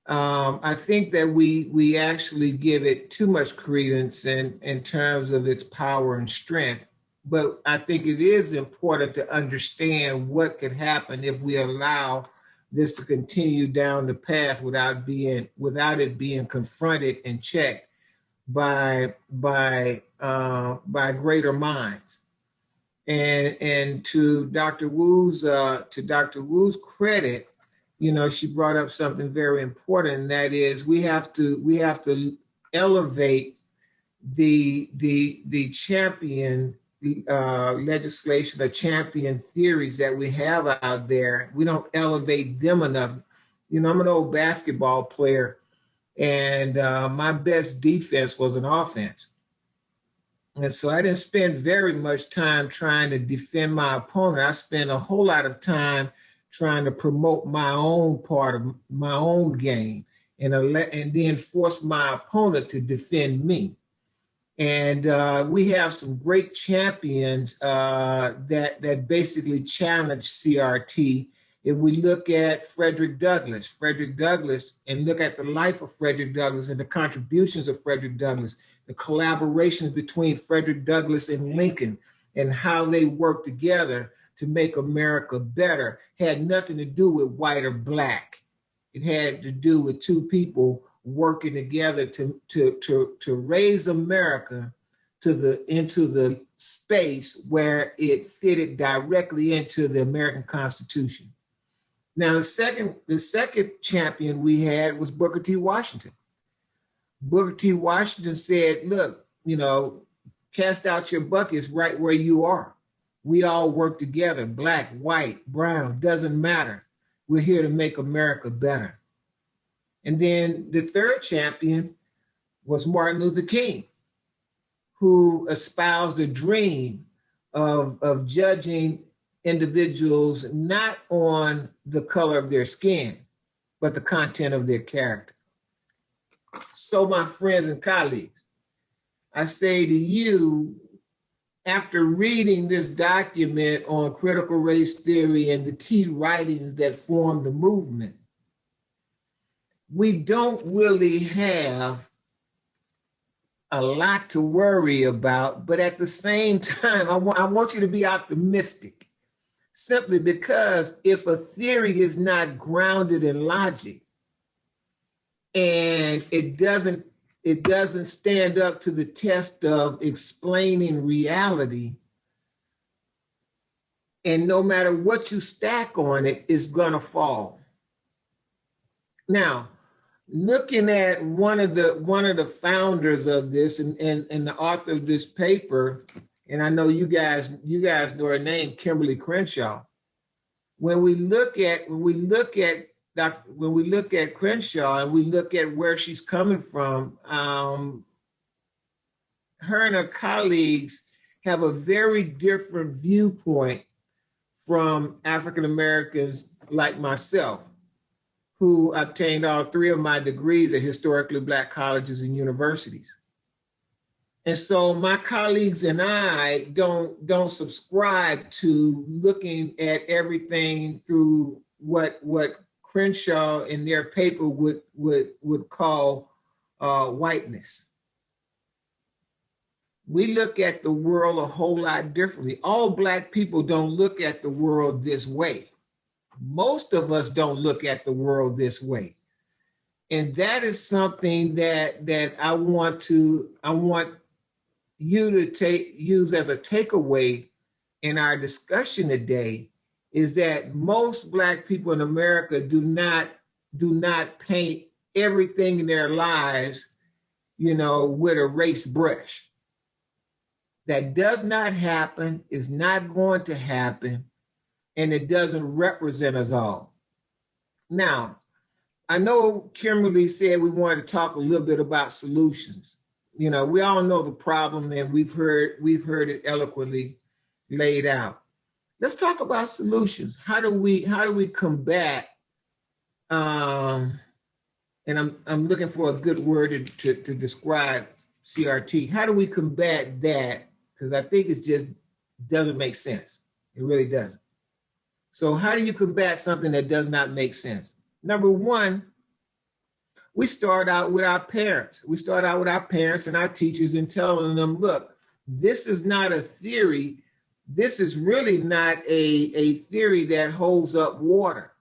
I think that we actually give it too much credence in terms of its power and strength. But I think it is important to understand what could happen if we allow this to continue down the path without it being confronted and checked by greater minds. And to Dr. Wu's credit, she brought up something very important, and that is we have to elevate the champion legislation, the champion theories that we have out there. We don't elevate them enough. I'm an old basketball player, and my best defense was an offense. And so I didn't spend very much time trying to defend my opponent. I spent a whole lot of time trying to promote my own part of my own game and then force my opponent to defend me. And we have some great champions that basically challenge CRT. If we look at Frederick Douglass, and look at the life of Frederick Douglass and the contributions of Frederick Douglass, the collaborations between Frederick Douglass and Lincoln and how they worked together to make America better, had nothing to do with white or black. It had to do with two people working together to raise America into the space where it fitted directly into the American Constitution. Now, the second champion we had was Booker T. Washington. Booker T. Washington said, look, cast out your buckets right where you are. We all work together, black, white, brown, doesn't matter. We're here to make America better. And then the third champion was Martin Luther King, who espoused a dream of judging individuals not on the color of their skin, but the content of their character. So, my friends and colleagues, I say to you, after reading this document on critical race theory and the key writings that form the movement, we don't really have a lot to worry about, but at the same time, I want you to be optimistic, simply because if a theory is not grounded in logic and it doesn't stand up to the test of explaining reality, and no matter what you stack on it, it's gonna fall. Now, looking at one of the founders of this and the author of this paper, and I know you guys know her name, Kimberly Crenshaw. When we look at Crenshaw and we look at where she's coming from, her and her colleagues have a very different viewpoint from African Americans like myself, who obtained all three of my degrees at historically Black colleges and universities. And so my colleagues and I don't subscribe to looking at everything through what Crenshaw in their paper would call whiteness. We look at the world a whole lot differently. All Black people don't look at the world this way. Most of us don't look at the world this way. And that is something that I want you to use as a takeaway in our discussion today, is that most Black people in America do not paint everything in their lives, with a race brush. That does not happen, is not going to happen, and it doesn't represent us all. Now, I know Kimberly said we wanted to talk a little bit about solutions. We all know the problem, and we've heard it eloquently laid out. Let's talk about solutions. How do we combat? And I'm looking for a good word to describe CRT. How do we combat that? Because I think it just doesn't make sense. It really doesn't. So how do you combat something that does not make sense? Number one, we start out with our parents. We start out with our parents and our teachers and telling them, look, this is not a theory. This is really not a theory that holds up water.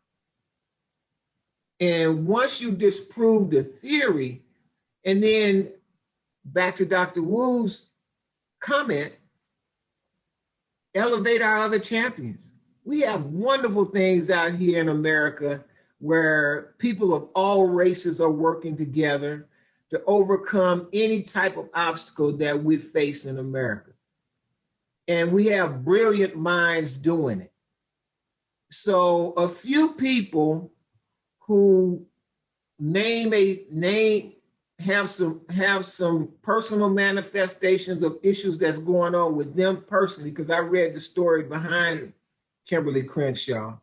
And once you disprove the theory, and then back to Dr. Wu's comment, elevate our other champions. We have wonderful things out here in America where people of all races are working together to overcome any type of obstacle that we face in America. And we have brilliant minds doing it. So a few people who have some personal manifestations of issues that's going on with them personally, because I read the story behind Kimberly Crenshaw,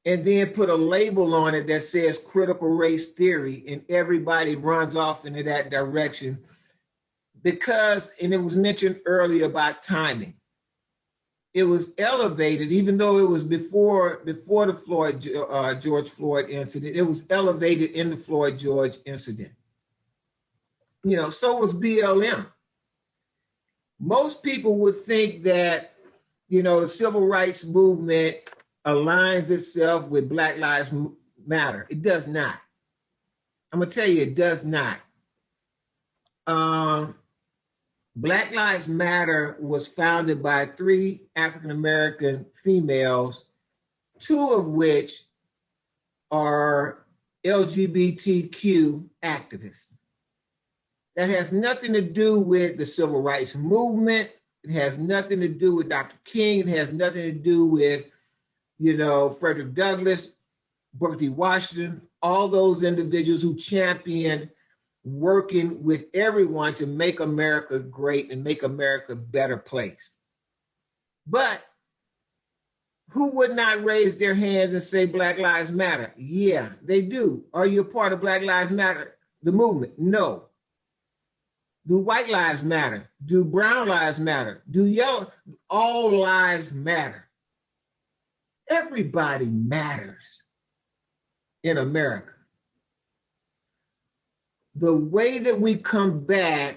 and then put a label on it that says critical race theory, and everybody runs off into that direction because, and it was mentioned earlier about timing. It was elevated, even though it was before the George Floyd incident, it was elevated in the Floyd George incident. So was BLM. Most people would think that, the civil rights movement aligns itself with Black Lives Matter. It does not. I'm gonna tell you, it does not. Black Lives Matter was founded by 3 African-American females, 2 of which are LGBTQ activists. That has nothing to do with the civil rights movement. It has nothing to do with Dr. King. It has nothing to do with, Frederick Douglass, Booker T. Washington, all those individuals who championed working with everyone to make America great and make America a better place. But who would not raise their hands and say Black Lives Matter? Yeah, they do. Are you a part of Black Lives Matter, the movement? No. Do white lives matter? Do brown lives matter? Do yellow? All lives matter. Everybody matters in America. The way that we combat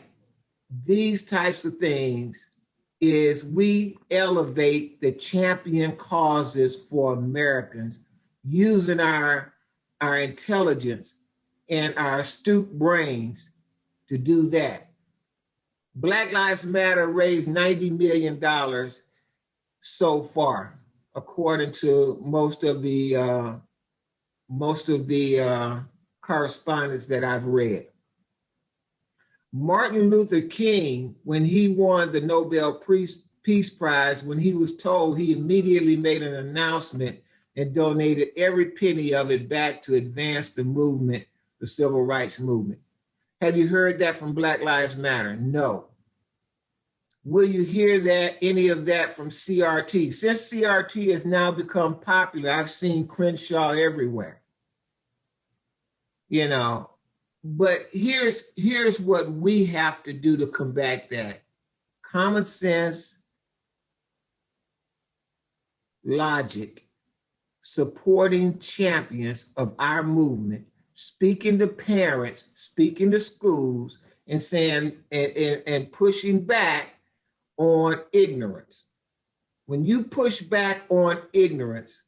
these types of things is we elevate the champion causes for Americans using our intelligence and our astute brains to do that. Black Lives Matter raised $90 million so far, according to most of the correspondence that I've read. Martin Luther King, when he won the Nobel Peace Prize, when he was told, he immediately made an announcement and donated every penny of it back to advance the movement, the civil rights movement. Have you heard that from Black Lives Matter? No. Will you hear that, any of that from CRT? Since CRT has now become popular, I've seen Crenshaw everywhere. You know, but here's what we have to do to combat that. Common sense, logic, supporting champions of our movement, speaking to parents, speaking to schools, and saying and pushing back on ignorance. When you push back on ignorance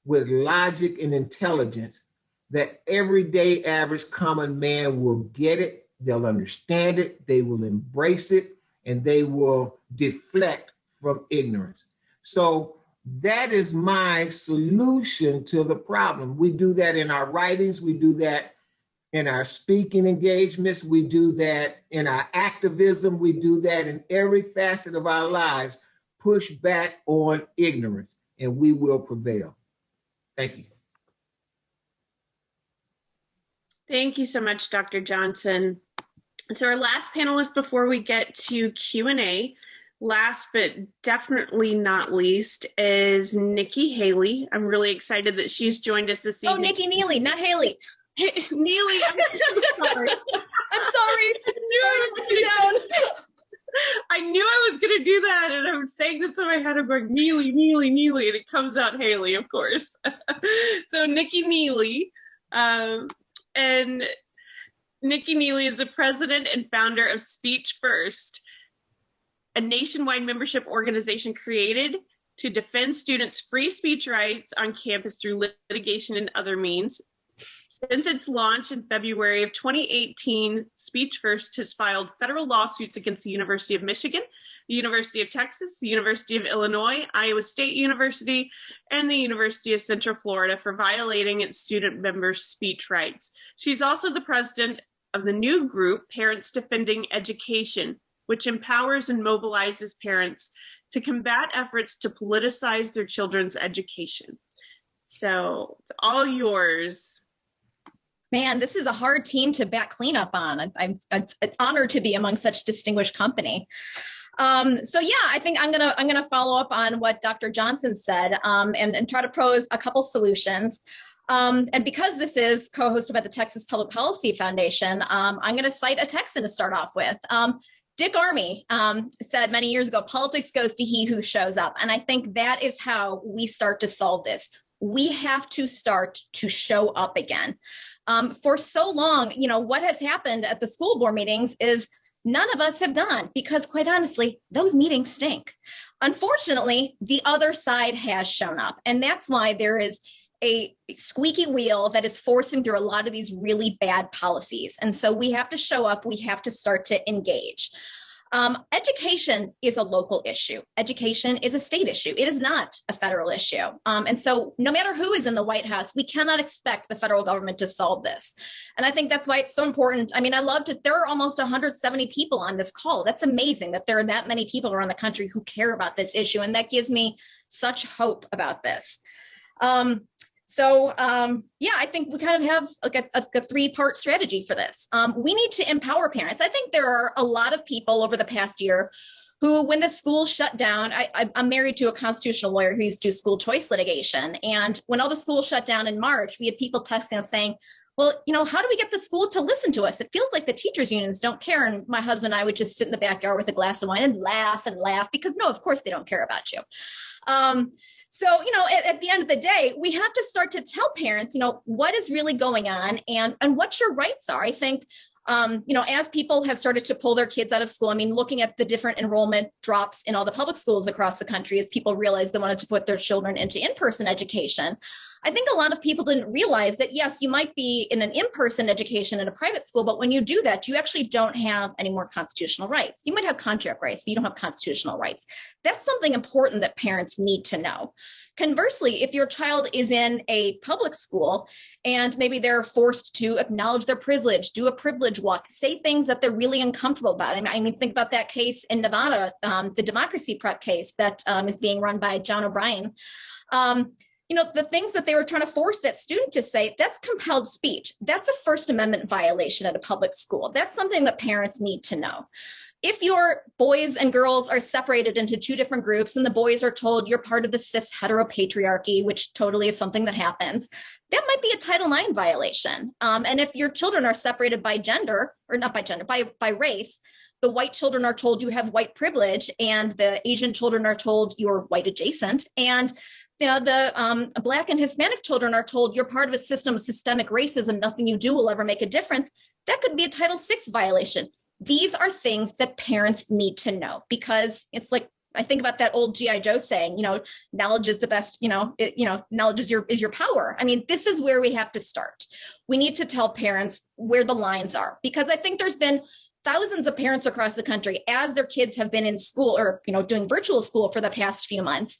with logic and intelligence, that everyday average common man will get it, they'll understand it, they will embrace it, and they will deflect from ignorance. So that is my solution to the problem. We do that in our writings, we do that in our speaking engagements, we do that in our activism, we do that in every facet of our lives. Push back on ignorance, and we will prevail. Thank you. Thank you so much, Dr. Johnson. So our last panelist before we get to Q&A, last but definitely not least, is Nikki Haley. I'm really excited that she's joined us this evening. Oh, Nikki Neely, not Haley. Hey, Neely, I'm so sorry. I'm sorry. I knew I was going to do that, and I'm saying this in my head. I'm going, Neely, and it comes out Haley, of course. So Nikki Neely, and Nikki Neely is the president and founder of Speech First, a nationwide membership organization created to defend students' free speech rights on campus through litigation and other means. Since its launch in February of 2018, Speech First has filed federal lawsuits against the University of Michigan, the University of Texas, the University of Illinois, Iowa State University, and the University of Central Florida for violating its student members' speech rights. She's also the president of the new group, Parents Defending Education, which empowers and mobilizes parents to combat efforts to politicize their children's education. So it's all yours. Man, this is a hard team to back cleanup on. I'm honored to be among such distinguished company. So yeah, I think I'm gonna follow up on what Dr. Johnson said and try to pose a couple solutions. And because this is co-hosted by the Texas Public Policy Foundation, I'm gonna cite a Texan to start off with. Dick Armey said many years ago, politics goes to he who shows up. And I think that is how we start to solve this. We have to start to show up again. For so long, you know, what has happened at the school board meetings is none of us have gone because, quite honestly, those meetings stink. Unfortunately, the other side has shown up, and that's why there is a squeaky wheel that is forcing through a lot of these really bad policies. And so we have to show up. We have to start to engage. Education is a local issue. Education is a state issue. It is not a federal issue. And so no matter who is in the White House, we cannot expect the federal government to solve this. And I think that's why it's so important. I mean, I love to, there are almost 170 people on this call. That's amazing that there are that many people around the country who care about this issue. And that gives me such hope about this. So yeah, I think we kind of have like a three-part strategy for this. We need to empower parents. I think there are a lot of people over the past year who, when the school shut down, I'm married to a constitutional lawyer who used to do school choice litigation. And when all the schools shut down in March, we had people texting us saying, well, how do we get the schools to listen to us? It feels like the teachers unions don't care. And my husband and I would just sit in the backyard with a glass of wine and laugh because no, of course they don't care about you. So, at the end of the day, we have to start to tell parents, what is really going on and what your rights are. I think, as people have started to pull their kids out of school, looking at the different enrollment drops in all the public schools across the country as people realized they wanted to put their children into in-person education. I think a lot of people didn't realize that, yes, you might be in an in-person education in a private school, but when you do that, you actually don't have any more constitutional rights. You might have contract rights, but you don't have constitutional rights. That's something important that parents need to know. Conversely, if your child is in a public school and maybe they're forced to acknowledge their privilege, do a privilege walk, say things that they're really uncomfortable about. Think about that case in Nevada, the Democracy Prep case that is being run by John O'Brien. The things that they were trying to force that student to say, that's compelled speech. That's a First Amendment violation at a public school. That's something that parents need to know. If your boys and girls are separated into two different groups and the boys are told you're part of the cis heteropatriarchy, which totally is something that happens, that might be a Title IX violation. And if your children are separated by gender, or not by gender, by race, the white children are told you have white privilege and the Asian children are told you're white adjacent. And the Black and Hispanic children are told you're part of a system of systemic racism, nothing you do will ever make a difference. That could be a Title VI violation. These are things that parents need to know because it's like, I think about that old G.I. Joe saying, knowledge is the best, knowledge is your power. This is where we have to start. We need to tell parents where the lines are because I think there's been thousands of parents across the country as their kids have been in school or, doing virtual school for the past few months,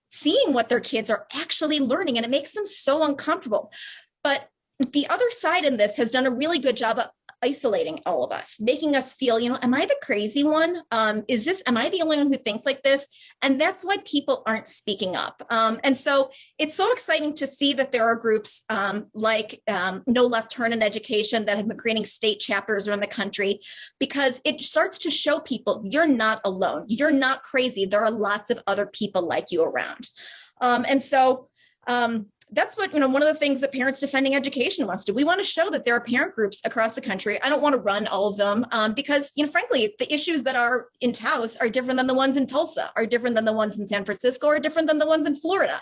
seeing what their kids are actually learning, and it makes them so uncomfortable. But the other side in this has done a really good job of isolating all of us, making us feel, am I the crazy one? Am I the only one who thinks like this? And that's why people aren't speaking up. And so it's so exciting to see that there are groups like No Left Turn in Education that have been creating state chapters around the country, because it starts to show people you're not alone. You're not crazy. There are lots of other people like you around. That's what, one of the things that Parents Defending Education wants to do. We want to show that there are parent groups across the country. I don't want to run all of them because, frankly, the issues that are in Taos are different than the ones in Tulsa, are different than the ones in San Francisco, are different than the ones in Florida.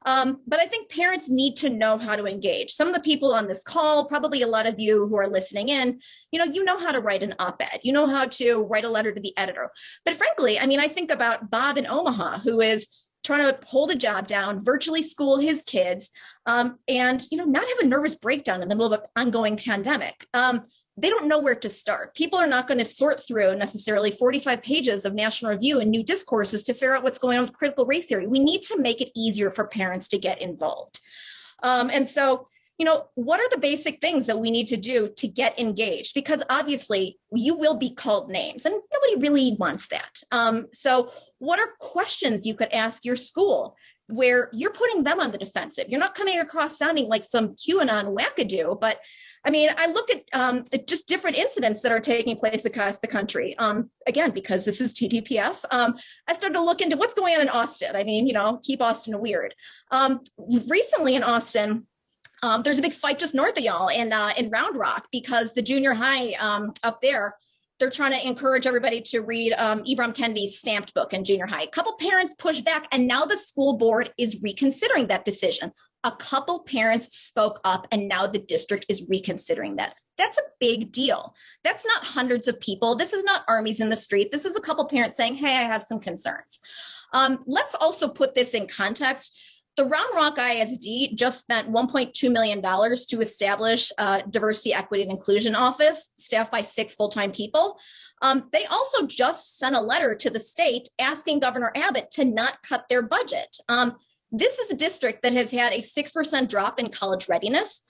But I think parents need to know how to engage. Some of the people on this call, probably a lot of you who are listening in, you know how to write an op-ed, you know how to write a letter to the editor. But frankly, I think about Bob in Omaha, who is trying to hold a job down, virtually school his kids, and not have a nervous breakdown in the middle of an ongoing pandemic. They don't know where to start. People are not going to sort through necessarily 45 pages of National Review and new discourses to figure out what's going on with critical race theory. We need to make it easier for parents to get involved. And so, what are the basic things that we need to do to get engaged? Because obviously you will be called names and nobody really wants that. So what are questions you could ask your school where you're putting them on the defensive? You're not coming across sounding like some QAnon wackadoo, but I look at just different incidents that are taking place across the country. Again, because this is TPPF, I started to look into what's going on in Austin. Keep Austin weird. Recently in Austin, there's a big fight just north of y'all in Round Rock because the junior high up there, they're trying to encourage everybody to read Ibram Kendi's Stamped book in junior high. A couple parents pushed back, and now the school board is reconsidering that decision. A couple parents spoke up, and now the district is reconsidering that. That's a big deal. That's not hundreds of people. This is not armies in the street. This is a couple parents saying, hey, I have some concerns. Let's also put this in context. The Round Rock ISD just spent $1.2 million to establish a diversity, equity, and inclusion office staffed by 6 full-time people. They also just sent a letter to the state asking Governor Abbott to not cut their budget. This is a district that has had a 6% drop in college readiness.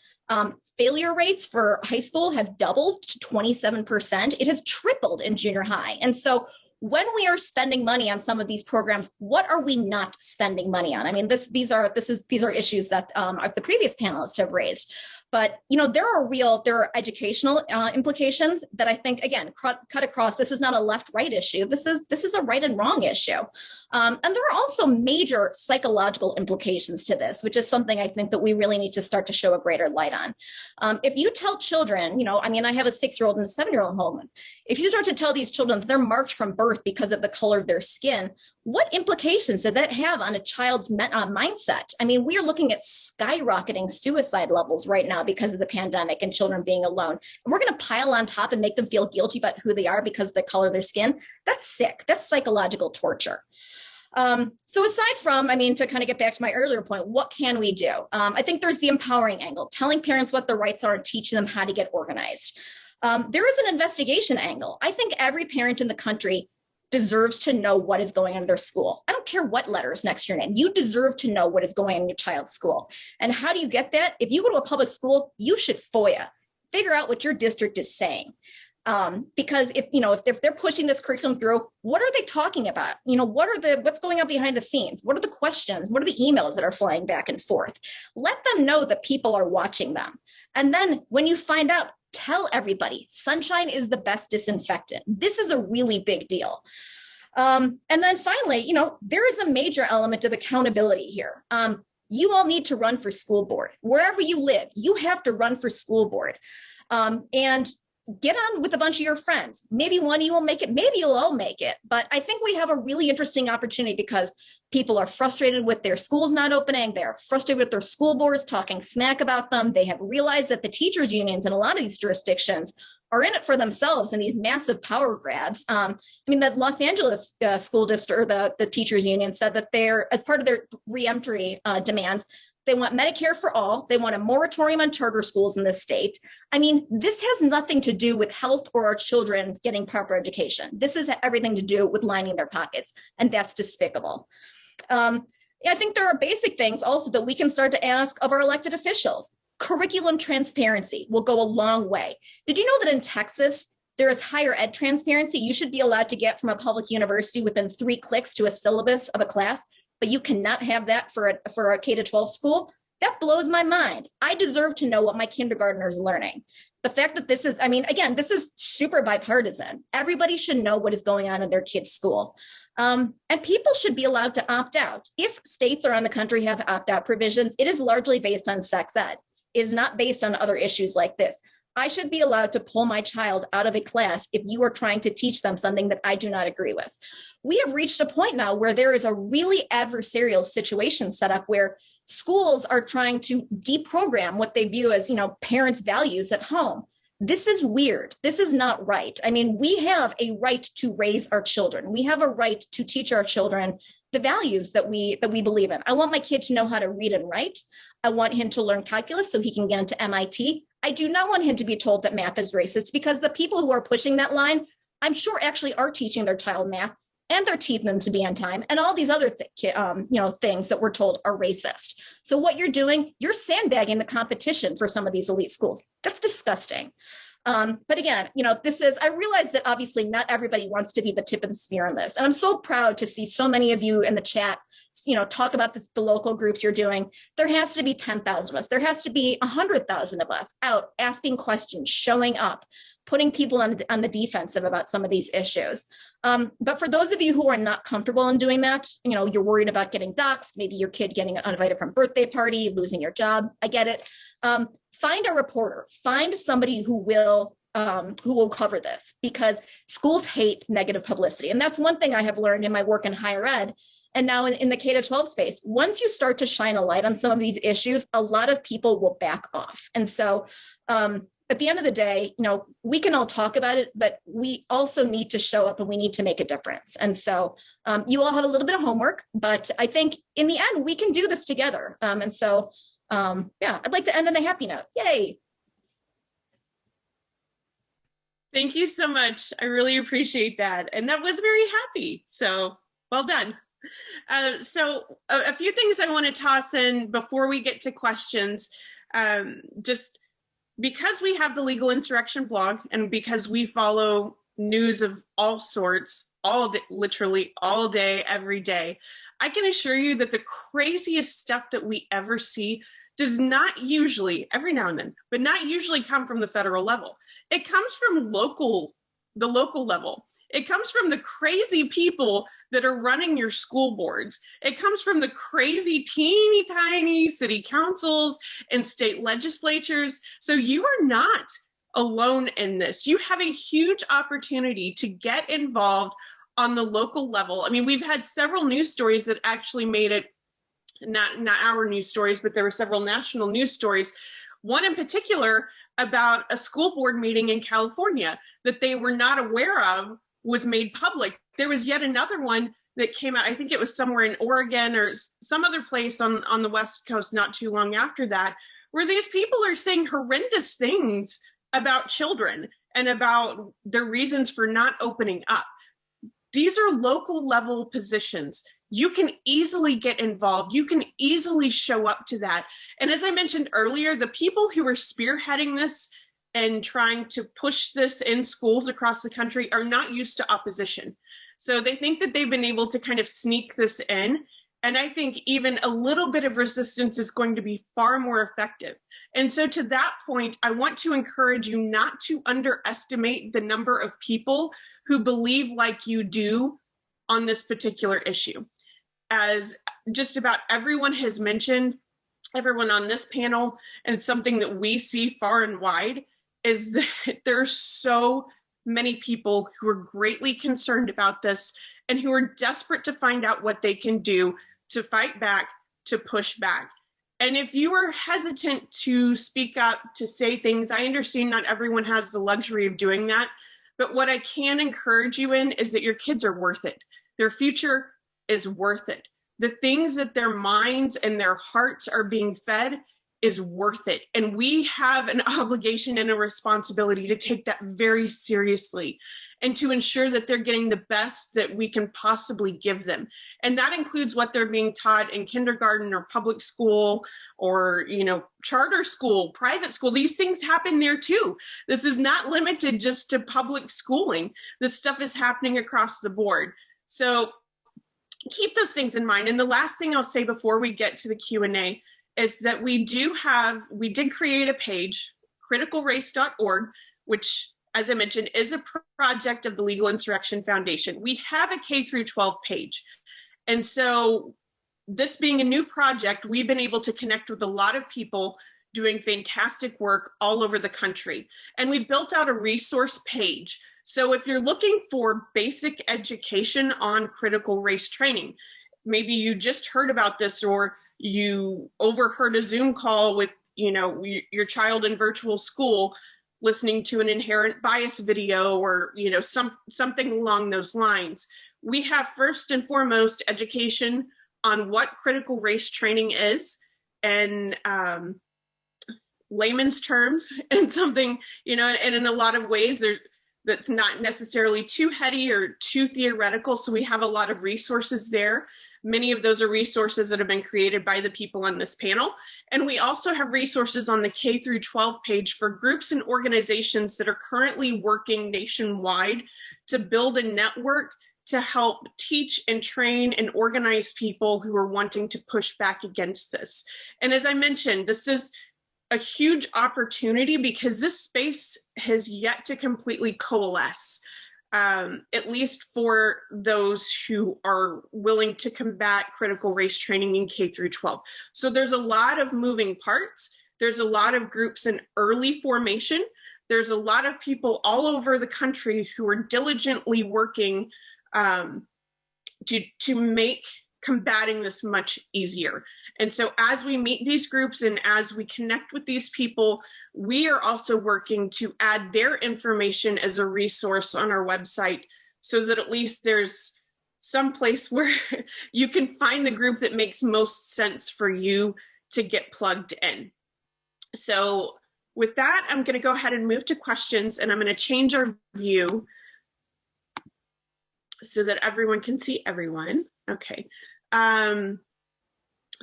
Failure rates for high school have doubled to 27%. It has tripled in junior high. And so when we are spending money on some of these programs, what are we not spending money on? I mean, these are issues that the previous panelists have raised. But, there are educational implications that I think, again, cut across. This is not a left-right issue. This is a right and wrong issue. And there are also major psychological implications to this, which is something I think that we really need to start to show a greater light on. If you tell children, I have a 6-year-old and a 7-year-old home. If you start to tell these children that they're marked from birth because of the color of their skin, what implications does that have on a child's mindset? I mean, we are looking at skyrocketing suicide levels right now because of the pandemic and children being alone. And we're going to pile on top and make them feel guilty about who they are because of the color of their skin. That's sick. That's psychological torture. So aside from, to kind of get back to my earlier point, what can we do? I think there's the empowering angle, telling parents what their rights are and teaching them how to get organized. There is an investigation angle. I think every parent in the country deserves to know what is going on in their school. I don't care what letter is next to your name. You deserve to know what is going on in your child's school. And how do you get that? If you go to a public school, you should FOIA. Figure out what your district is saying. Because if they're pushing this curriculum through, what are they talking about? What's going on behind the scenes? What are the questions? What are the emails that are flying back and forth? Let them know that people are watching them. And then when you find out, tell everybody, sunshine is the best disinfectant. This is a really big deal. And then finally, there is a major element of accountability here. You all need to run for school board. Wherever you live, you have to run for school board. And get on with a bunch of your friends. Maybe one of you will make it, maybe you'll all make it. But I think we have a really interesting opportunity because people are frustrated with their schools not opening. They're frustrated with their school boards talking smack about them. They have realized that the teachers unions in a lot of these jurisdictions are in it for themselves in these massive power grabs. The Los Angeles school district, or the teachers union, said that they're, as part of their reentry demands, they want Medicare for all. They want a moratorium on charter schools in this state. This has nothing to do with health or our children getting proper education. This has everything to do with lining their pockets, and that's despicable. I think there are basic things also that we can start to ask of our elected officials. Curriculum transparency will go a long way. Did you know that in Texas, there is higher ed transparency? You should be allowed to get from a public university within 3 clicks to a syllabus of a class, but you cannot have that for a K-12 school. That blows my mind. I deserve to know what my kindergartner is learning. The fact that this is, this is super bipartisan. Everybody should know what is going on in their kid's school. And people should be allowed to opt out. If states around the country have opt-out provisions, it is largely based on sex ed. It is not based on other issues like this. I should be allowed to pull my child out of a class if you are trying to teach them something that I do not agree with. We have reached a point now where there is a really adversarial situation set up where schools are trying to deprogram what they view as, parents' values at home. This is weird. This is not right. We have a right to raise our children. We have a right to teach our children the values that we believe in. I want my kid to know how to read and write. I want him to learn calculus so he can get into MIT. I do not want him to be told that math is racist, because the people who are pushing that line, I'm sure actually are teaching their child math, and they're teaching them to be on time, and all these other things that we're told are racist. So what you're doing, you're sandbagging the competition for some of these elite schools. That's disgusting. But again, I realize that obviously not everybody wants to be the tip of the spear on this. And I'm so proud to see so many of you in the chat, talk about this, the local groups you're doing. There has to be 10,000 of us. There has to be 100,000 of us out asking questions, showing up, putting people on the defensive about some of these issues. But for those of you who are not comfortable in doing that, you're worried about getting doxxed, maybe your kid getting uninvited from a birthday party, losing your job. I get it. Find a reporter, find somebody who will cover this, because schools hate negative publicity. And that's one thing I have learned in my work in higher ed. And now in the K-12 space, once you start to shine a light on some of these issues, a lot of people will back off. And so at the end of the day, we can all talk about it, but we also need to show up and we need to make a difference. And so you all have a little bit of homework, but I think in the end, we can do this together. I'd like to end on a happy note. Yay. Thank you so much. I really appreciate that. And that was very happy. So well done. So a few things I want to toss in before we get to questions. Just because we have the Legal Insurrection blog and because we follow news of all sorts, all day, literally all day, every day. I can assure you that the craziest stuff that we ever see does not usually, every now and then, but not usually come from the federal level. It comes from the local level. It comes from the crazy people that are running your school boards. It comes from the crazy teeny tiny city councils and state legislatures. So you are not alone in this. You have a huge opportunity to get involved on the local level. I mean, we've had several news stories that actually made it, not our news stories, but there were several national news stories. One in particular about a school board meeting in California that they were not aware of was made public. There was yet another one that came out, I think it was somewhere in Oregon or some other place on the West Coast not too long after that, where these people are saying horrendous things about children and about their reasons for not opening up. These are local level positions. You can easily get involved. You can easily show up to that. And as I mentioned earlier, the people who are spearheading this and trying to push this in schools across the country are not used to opposition. So they think that they've been able to kind of sneak this in. And I think even a little bit of resistance is going to be far more effective. And so to that point, I want to encourage you not to underestimate the number of people who believe like you do on this particular issue. As just about everyone has mentioned, everyone on this panel, and something that we see far and wide, is that there are so many people who are greatly concerned about this and who are desperate to find out what they can do to fight back, to push back. And if you are hesitant to speak up, to say things, I understand not everyone has the luxury of doing that, but what I can encourage you in is that your kids are worth it. Their future is worth it. The things that their minds and their hearts are being fed is worth it. And we have an obligation and a responsibility to take that very seriously and to ensure that they're getting the best that we can possibly give them. And that includes what they're being taught in kindergarten or public school or, charter school, private school. These things happen there too. This is not limited just to public schooling. This stuff is happening across the board. So keep those things in mind. And the last thing I'll say before we get to the Q&A is that we did create a page, criticalrace.org, which, as I mentioned, is a project of the Legal Insurrection Foundation. We have a K through 12 page. And so this being a new project, we've been able to connect with a lot of people doing fantastic work all over the country. And we built out a resource page. So if you're looking for basic education on critical race training, maybe you just heard about this or you overheard a Zoom call with, your child in virtual school listening to an inherent bias video or, something along those lines. We have first and foremost education on what critical race training is and layman's terms and something, and in a lot of ways that's not necessarily too heady or too theoretical. So we have a lot of resources there. Many of those are resources that have been created by the people on this panel. And we also have resources on the K through 12 page for groups and organizations that are currently working nationwide to build a network to help teach and train and organize people who are wanting to push back against this. And as I mentioned, this is a huge opportunity because this space has yet to completely coalesce. At least for those who are willing to combat critical race training in K through 12. So there's a lot of moving parts. There's a lot of groups in early formation. There's a lot of people all over the country who are diligently working to make combating this much easier. And so as we meet these groups and as we connect with these people, we are also working to add their information as a resource on our website so that at least there's some place where you can find the group that makes most sense for you to get plugged in. So with that, I'm going to go ahead and move to questions, and I'm going to change our view so that everyone can see everyone. Okay.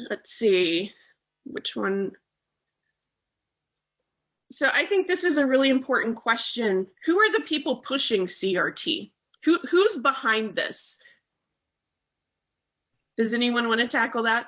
Let's see which one. So I think this is a really important question. Who are the people pushing CRT? Who's behind this? Does anyone want to tackle that?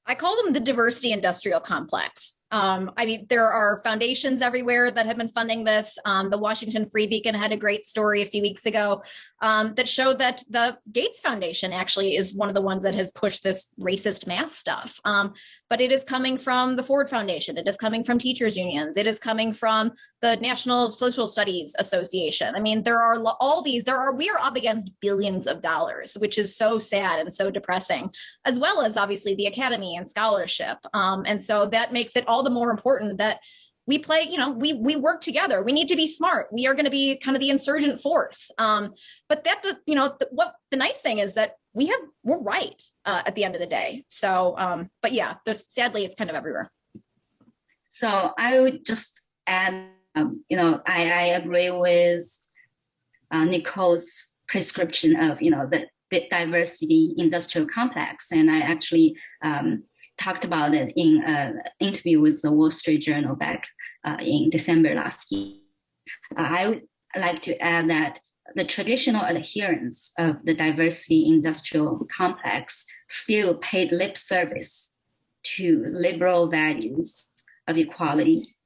I call them the diversity industrial complex. I mean, there are foundations everywhere that have been funding this. The Washington Free Beacon had a great story a few weeks ago that showed that the Gates Foundation actually is one of the ones that has pushed this racist math stuff. But it is coming from the Ford Foundation. It is coming from teachers unions. It is coming from the National Social Studies Association. I mean, there are all these, we are up against billions of dollars, which is so sad and so depressing, as well as obviously the academy and scholarship. And so that makes it all the more important that we play, we work together. We need to be smart. We are going to be kind of the insurgent force. But that, what the nice thing is that we're right at the end of the day. So, but yeah, sadly, it's kind of everywhere. So I would just add, I agree with Nicole's prescription of, the diversity industrial complex. And I actually talked about it in an interview with the Wall Street Journal back in December last year. I would like to add that the traditional adherents of the diversity industrial complex still paid lip service to liberal values of equality,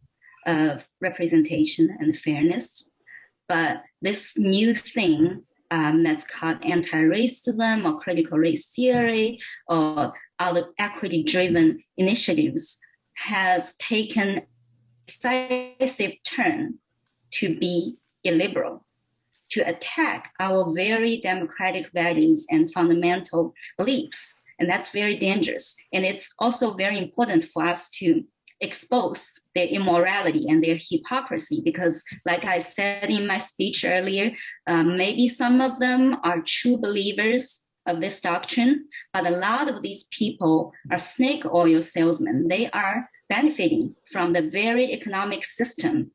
of representation and fairness. But this new thing that's called anti-racism or critical race theory or other equity-driven initiatives has taken a decisive turn to be illiberal, to attack our very democratic values and fundamental beliefs. And that's very dangerous. And it's also very important for us to expose their immorality and their hypocrisy, because like I said in my speech earlier, maybe some of them are true believers of this doctrine, but a lot of these people are snake oil salesmen. They are benefiting from the very economic system,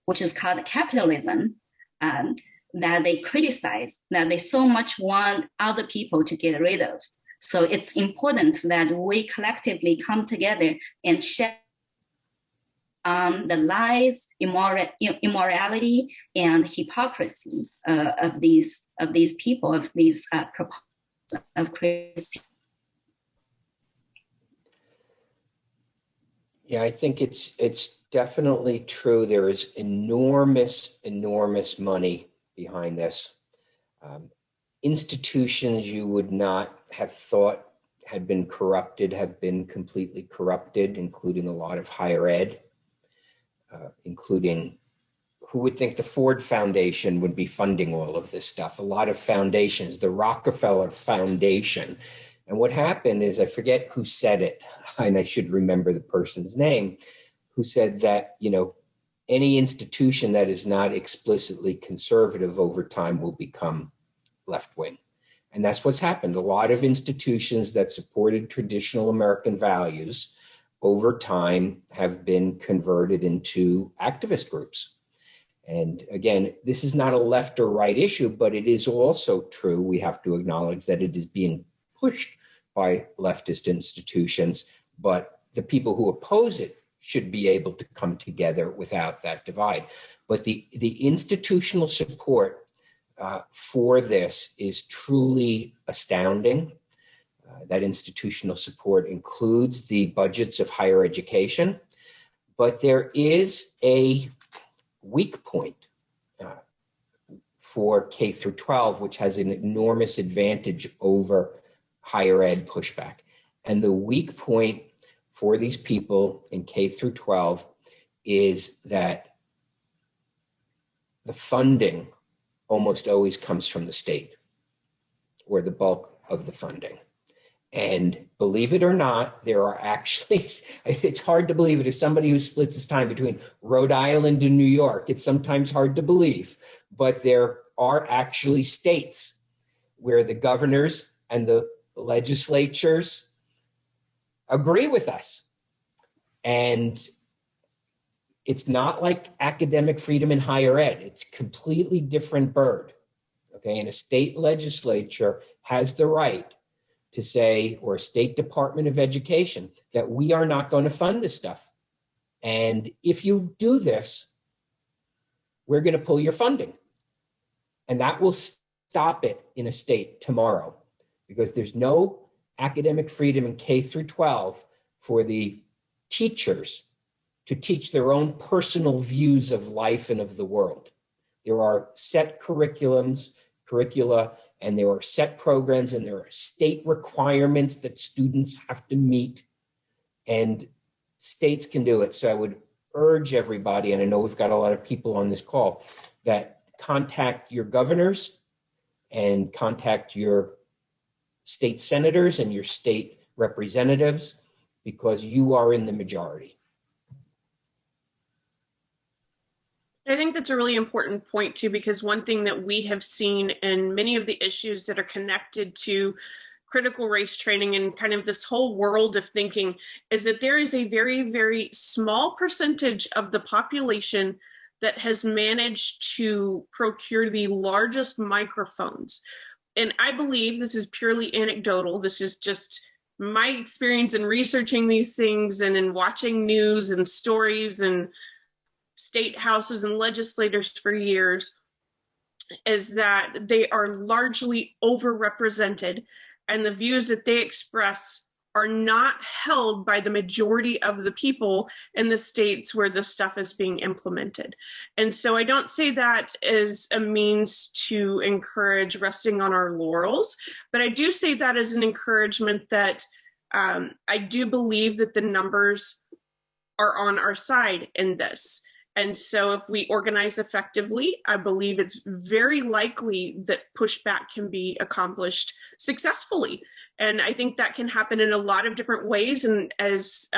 which is called capitalism, that they criticize, that they so much want other people to get rid of. So it's important that we collectively come together and share on the lies, immorality, and hypocrisy of these people, of these proponents of Christianity. Yeah, I think it's definitely true. There is enormous money behind this. Institutions you would not have thought had been corrupted have been completely corrupted, including a lot of higher ed, including, who would think the Ford Foundation would be funding all of this stuff? A lot of foundations, the Rockefeller Foundation. And what happened is, I forget who said it, and I should remember the person's name, who said that, any institution that is not explicitly conservative over time will become left-wing. And that's what's happened. A lot of institutions that supported traditional American values over time have been converted into activist groups. And again, this is not a left or right issue, but it is also true. We have to acknowledge that it is being pushed by leftist institutions, but the people who oppose it should be able to come together without that divide. But the institutional support for this is truly astounding. That institutional support includes the budgets of higher education, but there is a weak point for K through 12, which has an enormous advantage over higher ed pushback. And the weak point for these people in K through 12 is that the funding almost always comes from the state, or the bulk of the funding. And believe it or not, there are actually, it's hard to believe it as somebody who splits his time between Rhode Island and New York. It's sometimes hard to believe, but there are actually states where the governors and the legislatures agree with us. And it's not like academic freedom in higher ed. It's a completely different bird. Okay, and a state legislature has the right to say, or a state department of education, that we are not going to fund this stuff. And if you do this, we're going to pull your funding. And that will stop it in a state tomorrow, because there's no academic freedom in K through 12 for the teachers to teach their own personal views of life and of the world. There are set curricula, and there are set programs, and there are state requirements that students have to meet, and states can do it. So I would urge everybody, and I know we've got a lot of people on this call, that contact your governors and contact your state senators and your state representatives, because you are in the majority. I think that's a really important point too, because one thing that we have seen in many of the issues that are connected to critical race training and kind of this whole world of thinking is that there is a very, very small percentage of the population that has managed to procure the largest microphones. And I believe this is purely anecdotal. This is just my experience in researching these things and in watching news and stories and state houses and legislators for years, is that they are largely overrepresented, and the views that they express are not held by the majority of the people in the states where this stuff is being implemented. And so I don't say that as a means to encourage resting on our laurels, but I do say that as an encouragement that I do believe that the numbers are on our side in this. And so if we organize effectively, I believe it's very likely that pushback can be accomplished successfully. And I think that can happen in a lot of different ways. And as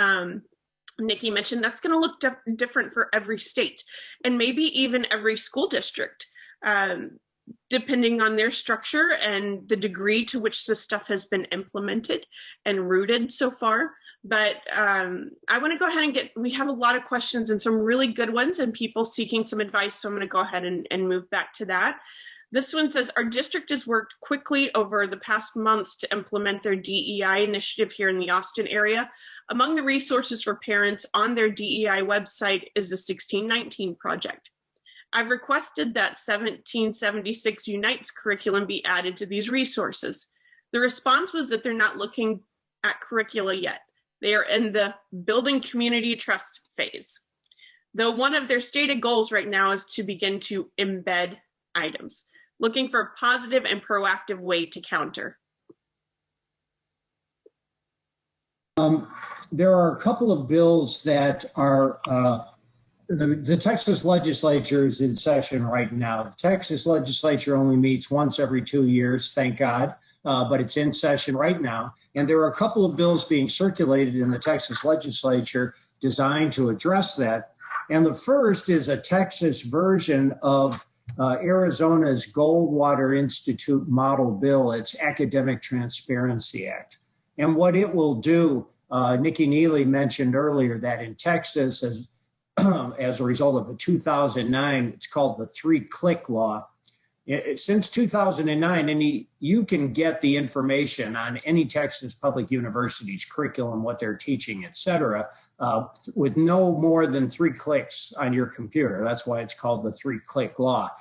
Nikki mentioned, that's going to look different for every state and maybe even every school district, depending on their structure and the degree to which this stuff has been implemented and rooted so far. But I want to go ahead and we have a lot of questions and some really good ones and people seeking some advice. So I'm going to go ahead and move back to that. This one says, our district has worked quickly over the past months to implement their DEI initiative here in the Austin area. Among the resources for parents on their DEI website is the 1619 project. I've requested that 1776 Unites curriculum be added to these resources. The response was that they're not looking at curricula yet. They are in the building community trust phase, though one of their stated goals right now is to begin to embed items, looking for a positive and proactive way to counter. There are a couple of bills that are, the Texas legislature is in session right now. The Texas legislature only meets once every 2 years, thank God. But it's in session right now. And there are a couple of bills being circulated in the Texas legislature designed to address that. And the first is a Texas version of Arizona's Goldwater Institute model bill. It's Academic Transparency Act. And what it will do, Nikki Neely mentioned earlier that in Texas, as a result of the 2009, it's called the 3-click law. Since 2009, you can get the information on any Texas public university's curriculum, what they're teaching, et cetera, with no more than 3 clicks on your computer. That's why it's called the 3-click law.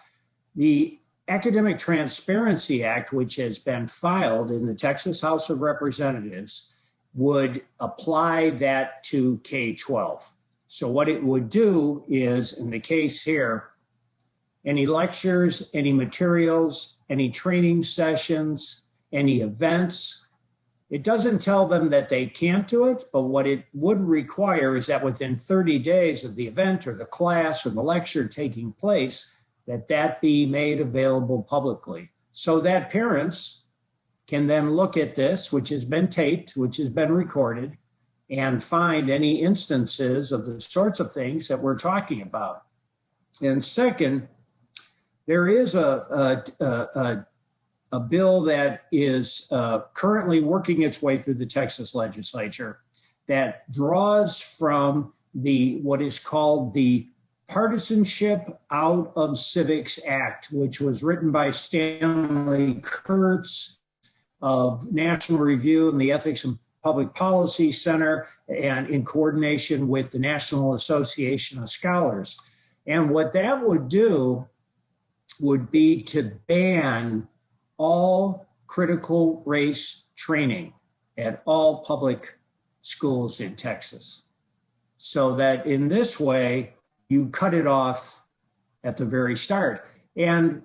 The Academic Transparency Act, which has been filed in the Texas House of Representatives, would apply that to K-12. So what it would do is, in the case here, any lectures, any materials, any training sessions, any events. It doesn't tell them that they can't do it, but what it would require is that within 30 days of the event or the class or the lecture taking place, that be made available publicly so that parents can then look at this, which has been taped, which has been recorded, and find any instances of the sorts of things that we're talking about. And second, there is a bill that is currently working its way through the Texas legislature that draws from what is called the Partisanship Out of Civics Act, which was written by Stanley Kurtz of National Review and the Ethics and Public Policy Center and in coordination with the National Association of Scholars. And what that would do would be to ban all critical race training at all public schools in Texas. So that in this way, you cut it off at the very start. And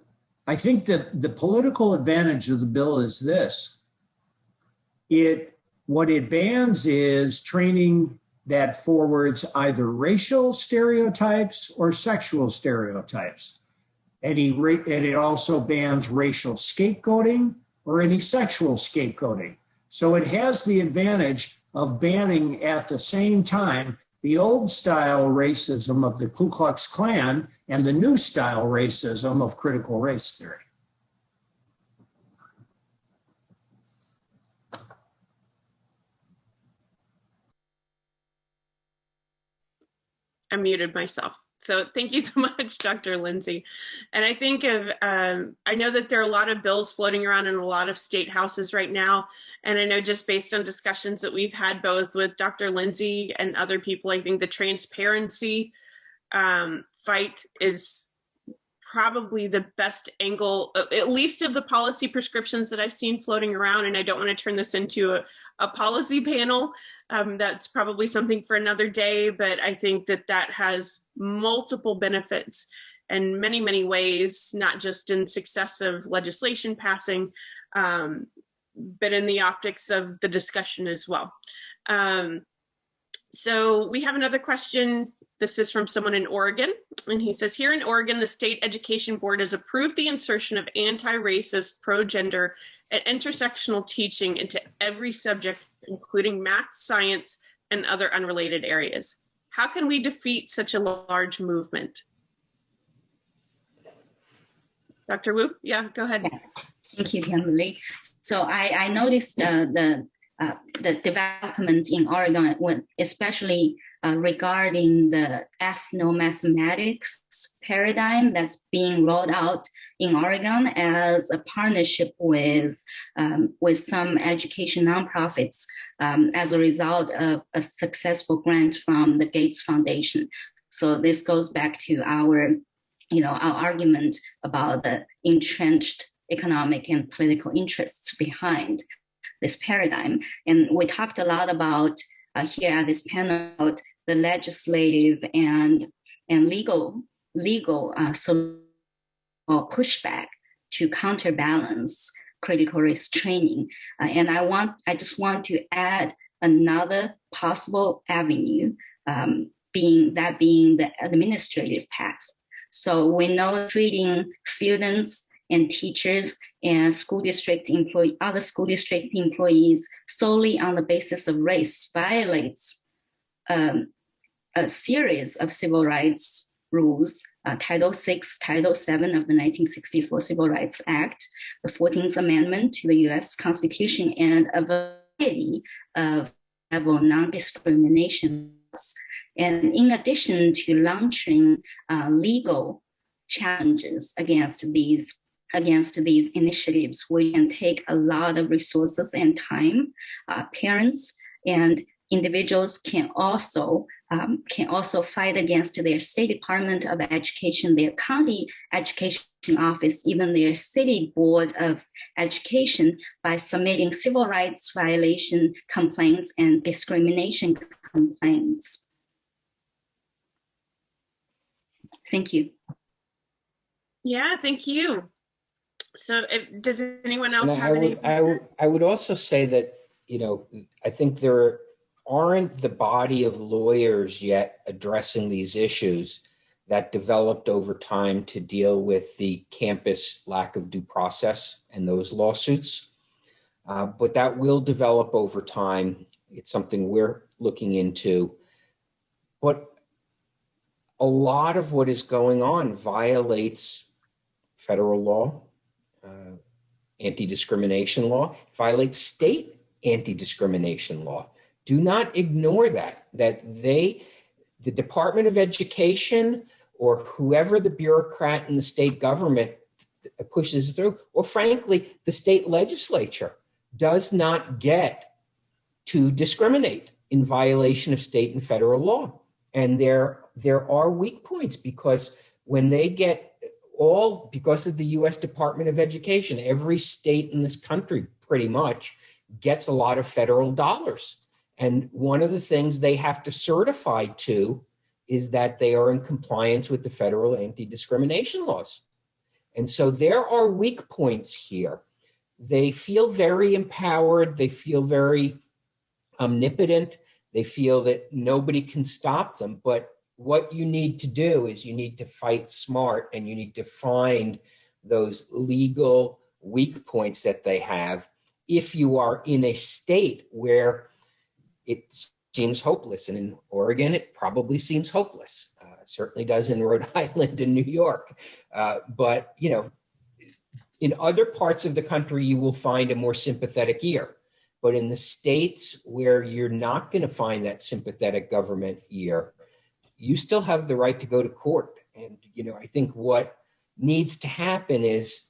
I think that the political advantage of the bill is this. What it bans is training that forwards either racial stereotypes or sexual stereotypes. And it also bans racial scapegoating or any sexual scapegoating. So it has the advantage of banning at the same time the old style racism of the Ku Klux Klan and the new style racism of critical race theory. I muted myself. So thank you so much, Dr. Lindsay. And I think I know that there are a lot of bills floating around in a lot of state houses right now. And I know just based on discussions that we've had both with Dr. Lindsay and other people, I think the transparency fight is probably the best angle, at least of the policy prescriptions that I've seen floating around. And I don't want to turn this into a policy panel. That's probably something for another day, but I think that has multiple benefits in many, many ways, not just in successive legislation passing, but in the optics of the discussion as well. So we have another question. This is from someone in Oregon, and he says, here in Oregon, the State Education Board has approved the insertion of anti-racist, pro-gender, and intersectional teaching into every subject, including math, science, and other unrelated areas. How can we defeat such a large movement? Dr. Wu, yeah, go ahead. Thank you, Kimberly. So I noticed the development in Oregon, especially regarding the ethnomathematics paradigm that's being rolled out in Oregon as a partnership with some education nonprofits as a result of a successful grant from the Gates Foundation. So this goes back to our argument about the entrenched economic and political interests behind this paradigm. And we talked a lot about here at this panel, the legislative and legal pushback to counterbalance critical race training. And I just want to add another possible avenue, being the administrative path. So we know treating students and teachers and other school district employees solely on the basis of race violates a series of civil rights rules, Title VI, Title VII of the 1964 Civil Rights Act, the 14th Amendment to the U.S. Constitution, and a variety of federal non-discrimination laws. And in addition to launching legal challenges against these initiatives, we can take a lot of resources and time. Parents and individuals can also fight against their state department of education, their county education office, even their city board of education by submitting civil rights violation complaints and discrimination complaints. Thank you. Yeah, thank you. So does anyone else have any? I would also say that, I think there aren't the body of lawyers yet addressing these issues that developed over time to deal with the campus lack of due process and those lawsuits. But that will develop over time. It's something we're looking into. But a lot of what is going on violates federal law, anti-discrimination law, violates state anti-discrimination law. Do not ignore that the Department of Education or whoever the bureaucrat in the state government pushes through, or frankly, the state legislature does not get to discriminate in violation of state and federal law. And there are weak points, because when they get because of the U.S. Department of Education, every state in this country pretty much gets a lot of federal dollars. And one of the things they have to certify to is that they are in compliance with the federal anti-discrimination laws. And so there are weak points here. They feel very empowered. They feel very omnipotent. They feel that nobody can stop them. But what you need to do is you need to fight smart, and you need to find those legal weak points that they have if you are in a state where it seems hopeless. And in Oregon, it probably seems hopeless. It certainly does in Rhode Island and New York. But, in other parts of the country, you will find a more sympathetic ear. But in the states where you're not going to find that sympathetic government ear, you still have the right to go to court. And, I think what needs to happen is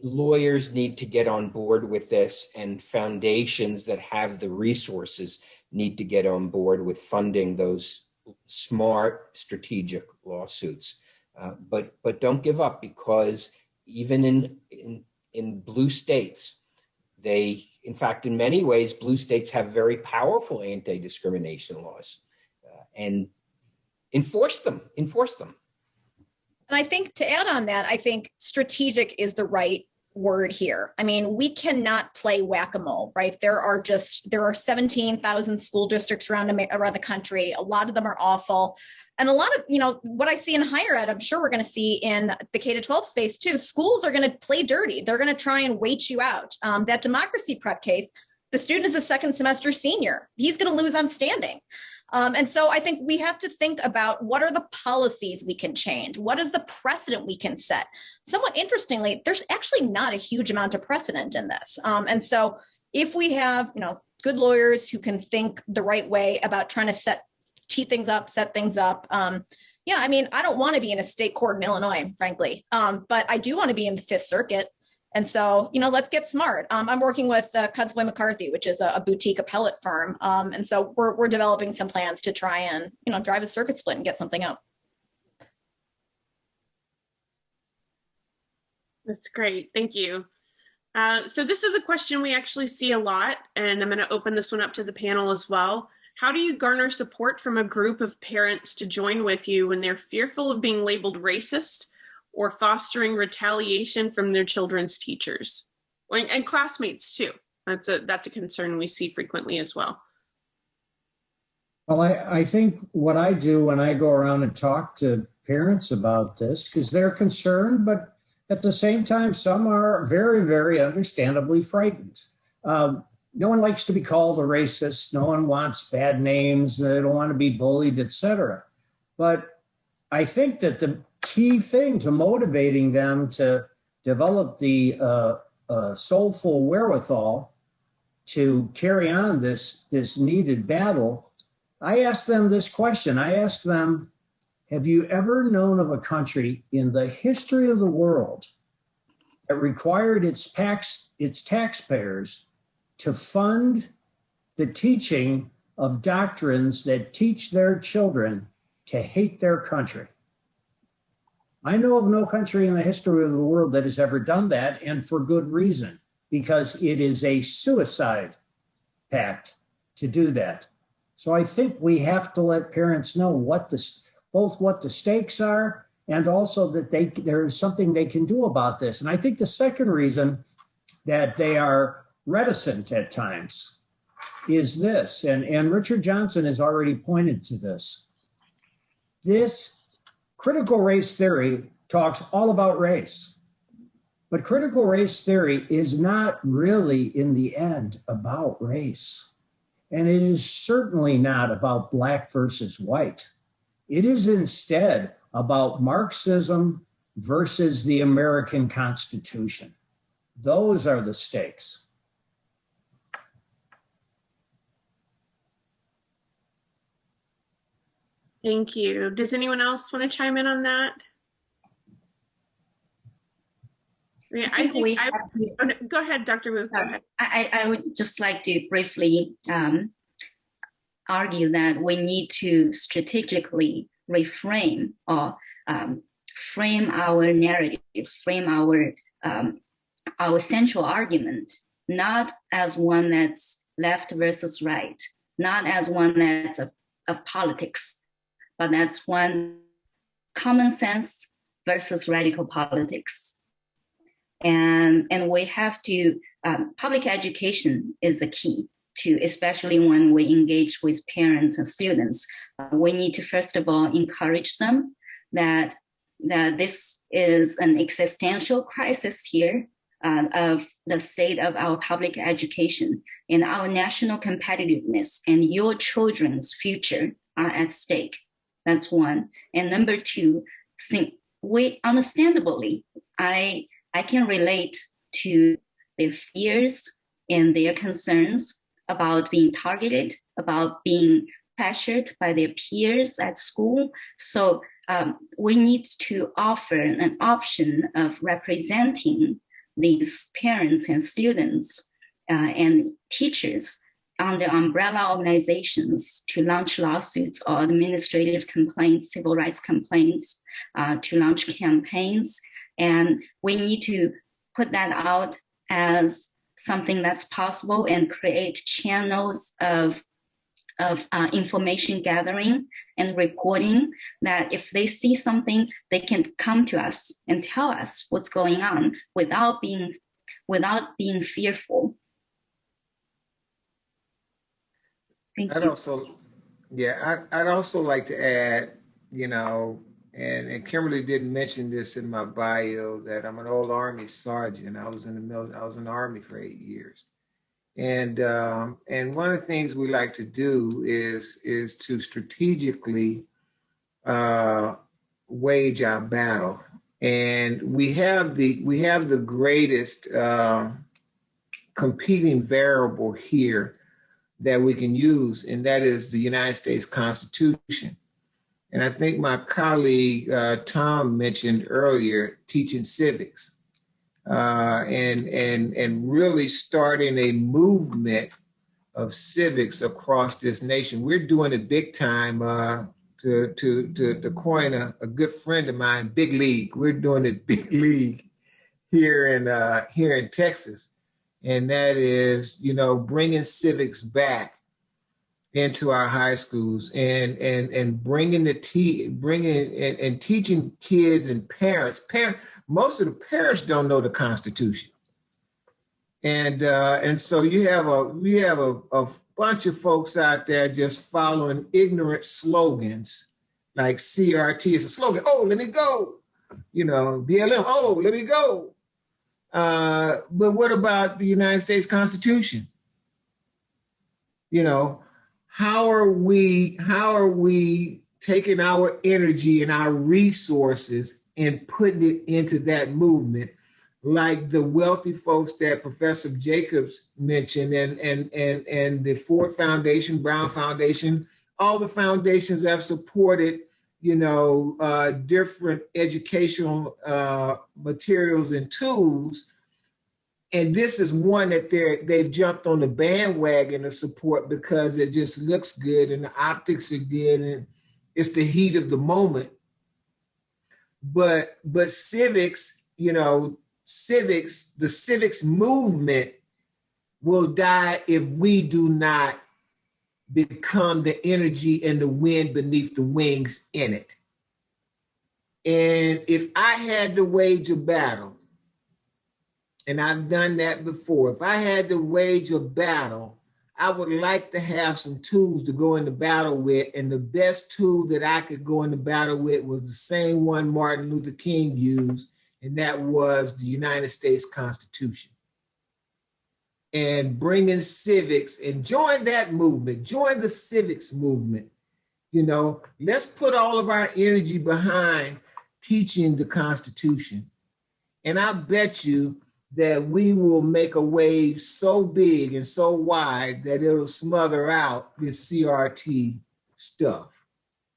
lawyers need to get on board with this, and foundations that have the resources need to get on board with funding those smart, strategic lawsuits. But don't give up, because even in blue states, in fact, in many ways, blue states have very powerful anti-discrimination laws, and enforce them. And I think to add on that, I think strategic is the right word here. I mean, we cannot play whack-a-mole, right? There are 17,000 school districts around the country. A lot of them are awful. And a lot of, what I see in higher ed, I'm sure we're going to see in the K-12 space too. Schools are going to play dirty. They're going to try and wait you out. That democracy prep case, the student is a second semester senior. He's going to lose on standing. And so I think we have to think about what are the policies we can change? What is the precedent we can set? Somewhat interestingly, there's actually not a huge amount of precedent in this. And so if we have, good lawyers who can think the right way about trying to set things up, I don't want to be in a state court in Illinois, frankly, but I do want to be in the Fifth Circuit. And so, let's get smart. I'm working with Constable McCarthy, which is a boutique appellate firm. And so we're developing some plans to try and, drive a circuit split and get something up. That's great. Thank you. So this is a question we actually see a lot, and I'm going to open this one up to the panel as well. How do you garner support from a group of parents to join with you when they're fearful of being labeled racist or fostering retaliation from their children's teachers and classmates too? That's a concern we see frequently as well. Well, I think what I do when I go around and talk to parents about this, because they're concerned, but at the same time, some are very, very understandably frightened. No one likes to be called a racist. No one wants bad names. They don't want to be bullied, etc. But I think that the key thing to motivating them to develop the soulful wherewithal to carry on this needed battle, I ask them this question. I ask them, have you ever known of a country in the history of the world that required its taxpayers to fund the teaching of doctrines that teach their children to hate their country? I know of no country in the history of the world that has ever done that, and for good reason, because it is a suicide pact to do that. So I think we have to let parents know both what the stakes are, and also that there is something they can do about this. And I think the second reason that they are reticent at times is this, and Richard Johnson has already pointed to this. This critical race theory talks all about race, but critical race theory is not really, in the end, about race. And it is certainly not about black versus white. It is instead about Marxism versus the American Constitution. Those are the stakes. Thank you. Does anyone else want to chime in on that? I think we have to. Oh, no, go ahead, Dr. Wu. Go ahead. I would just like to briefly argue that we need to strategically reframe or frame our narrative, frame our central argument, not as one that's left versus right, not as one that's of politics, but that's one common sense versus radical politics. And we have to, public education is the key to, especially when we engage with parents and students. We need to, first of all, encourage them that this is an existential crisis here of the state of our public education, and our national competitiveness and your children's future are at stake. That's one. And number two, we understandably, I can relate to their fears and their concerns about being targeted, about being pressured by their peers at school. So we need to offer an option of representing these parents and students and teachers under umbrella organizations to launch lawsuits or administrative complaints, civil rights complaints, to launch campaigns. And we need to put that out as something that's possible and create channels of information gathering and reporting, that if they see something, they can come to us and tell us what's going on without being fearful. Thank you. I'd also like to add, and Kimberly didn't mention this in my bio, that I'm an old Army sergeant. I was in the military. I was in the Army for 8 years. And one of the things we like to do is to strategically wage our battle. And we have the greatest competing variable here that we can use, and that is the United States Constitution. And I think my colleague Tom mentioned earlier teaching civics. And really starting a movement of civics across this nation. We're doing it big time. To coin a good friend of mine, big league. We're doing it big league here in Texas, and that is bringing civics back into our high schools and bringing and teaching kids and parents. Most of the parents don't know the Constitution, and so we have a bunch of folks out there just following ignorant slogans like CRT is a slogan. Oh, let me go. BLM. Oh, let me go. But what about the United States Constitution? How are we taking our energy and our resources and putting it into that movement, like the wealthy folks that Professor Jacobs mentioned, and the Ford Foundation, Brown Foundation, all the foundations that have supported, different educational materials and tools. And this is one that they've jumped on the bandwagon to support because it just looks good and the optics are good and it's the heat of the moment. But civics, the civics movement will die if we do not become the energy and the wind beneath the wings in it. And if I had to wage a battle, and I've done that before, if I had to wage a battle, I would like to have some tools to go into battle with. And the best tool that I could go into battle with was the same one Martin Luther King used, and that was the United States Constitution. And bringing civics and join that movement, join the civics movement. Let's put all of our energy behind teaching the Constitution. And I bet you that we will make a wave so big and so wide that it'll smother out this CRT stuff,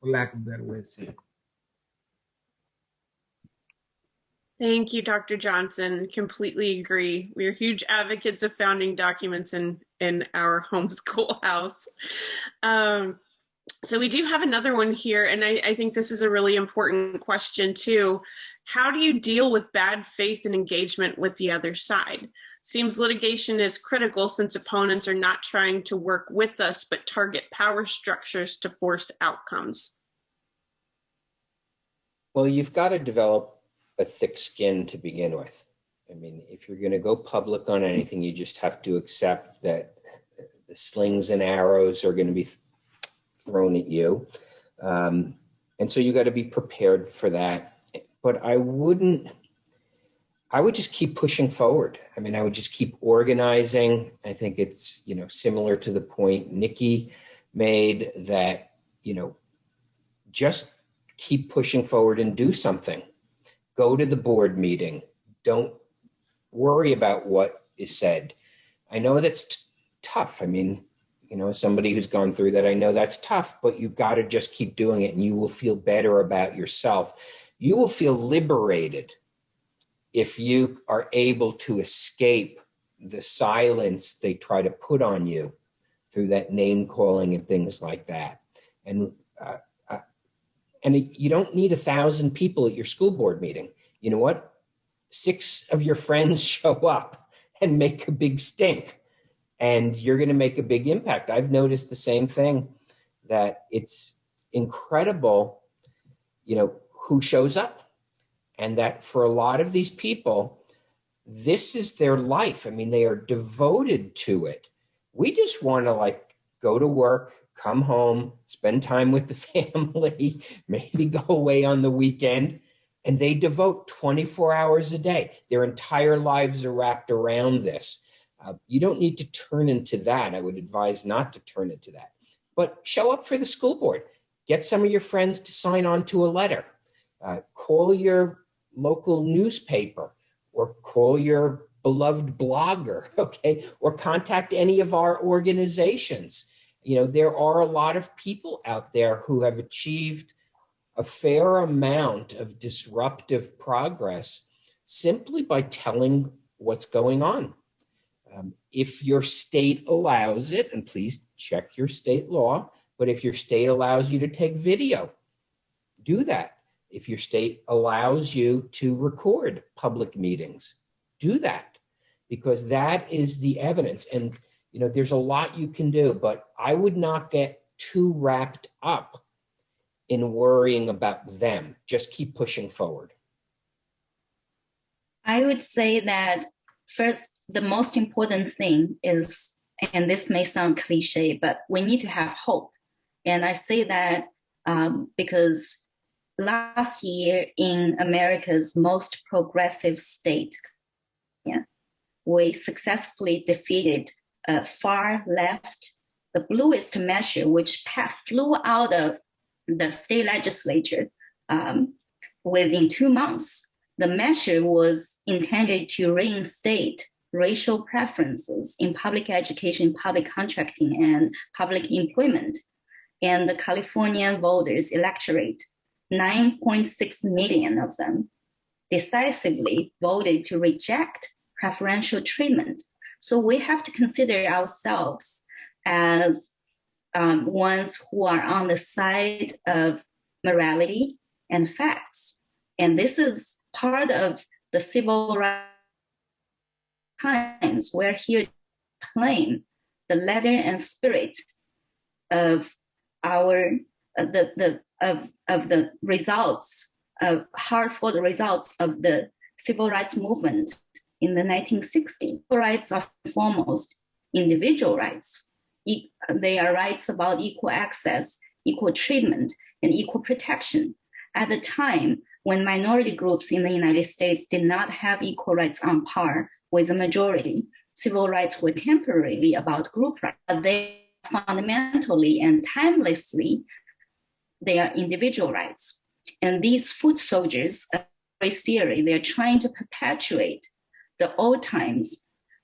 for lack of a better way to say it. Thank you, Dr. Johnson. Completely agree. We are huge advocates of founding documents in our homeschool house. So we do have another one here, and I think this is a really important question too. How do you deal with bad faith and engagement with the other side? Seems litigation is critical since opponents are not trying to work with us, but target power structures to force outcomes. Well, you've got to develop a thick skin to begin with. I mean, if you're going to go public on anything, you just have to accept that the slings and arrows are going to be thrown at you. And so you got to be prepared for that. But I would just keep pushing forward. I mean, I would just keep organizing. I think it's, similar to the point Nikki made that, just keep pushing forward and do something. Go to the board meeting. Don't worry about what is said. I know that's tough. I mean, as somebody who's gone through that, I know that's tough, but you've got to just keep doing it and you will feel better about yourself. You will feel liberated if you are able to escape the silence they try to put on you through that name calling and things like that. And you don't need 1,000 people at your school board meeting. You know what? 6 of your friends show up and make a big stink, and you're going to make a big impact. I've noticed the same thing, that it's incredible, who shows up. And that for a lot of these people, this is their life. I mean, they are devoted to it. We just want to go to work, come home, spend time with the family, maybe go away on the weekend, and they devote 24 hours a day. Their entire lives are wrapped around this. You don't need to turn into that. I would advise not to turn into that. But show up for the school board. Get some of your friends to sign on to a letter. Call your local newspaper or call your beloved blogger, okay? Or contact any of our organizations. There are a lot of people out there who have achieved a fair amount of disruptive progress simply by telling what's going on. If your state allows it, and please check your state law, but if your state allows you to take video, do that. If your state allows you to record public meetings, do that, because that is the evidence. And, there's a lot you can do, but I would not get too wrapped up in worrying about them. Just keep pushing forward. I would say that first, the most important thing is, and this may sound cliche, but we need to have hope. And I say that because last year in America's most progressive state, we successfully defeated far left, the bluest measure, which flew out of the state legislature within 2 months. The measure was intended to reinstate racial preferences in public education, public contracting, and public employment. And the California voters electorate, 9.6 million of them, decisively voted to reject preferential treatment. So we have to consider ourselves as ones who are on the side of morality and facts. And this is part of the civil rights times. We're here to claim the letter and spirit of our the results of hard-fought results of the civil rights movement in the 1960s. Civil rights are foremost individual rights. They are rights about equal access, equal treatment, and equal protection. At the time when minority groups in the United States did not have equal rights on par with the majority, civil rights were temporarily about group rights. They fundamentally and timelessly, they are individual rights. And these foot soldiers of race theory, they're trying to perpetuate the old times.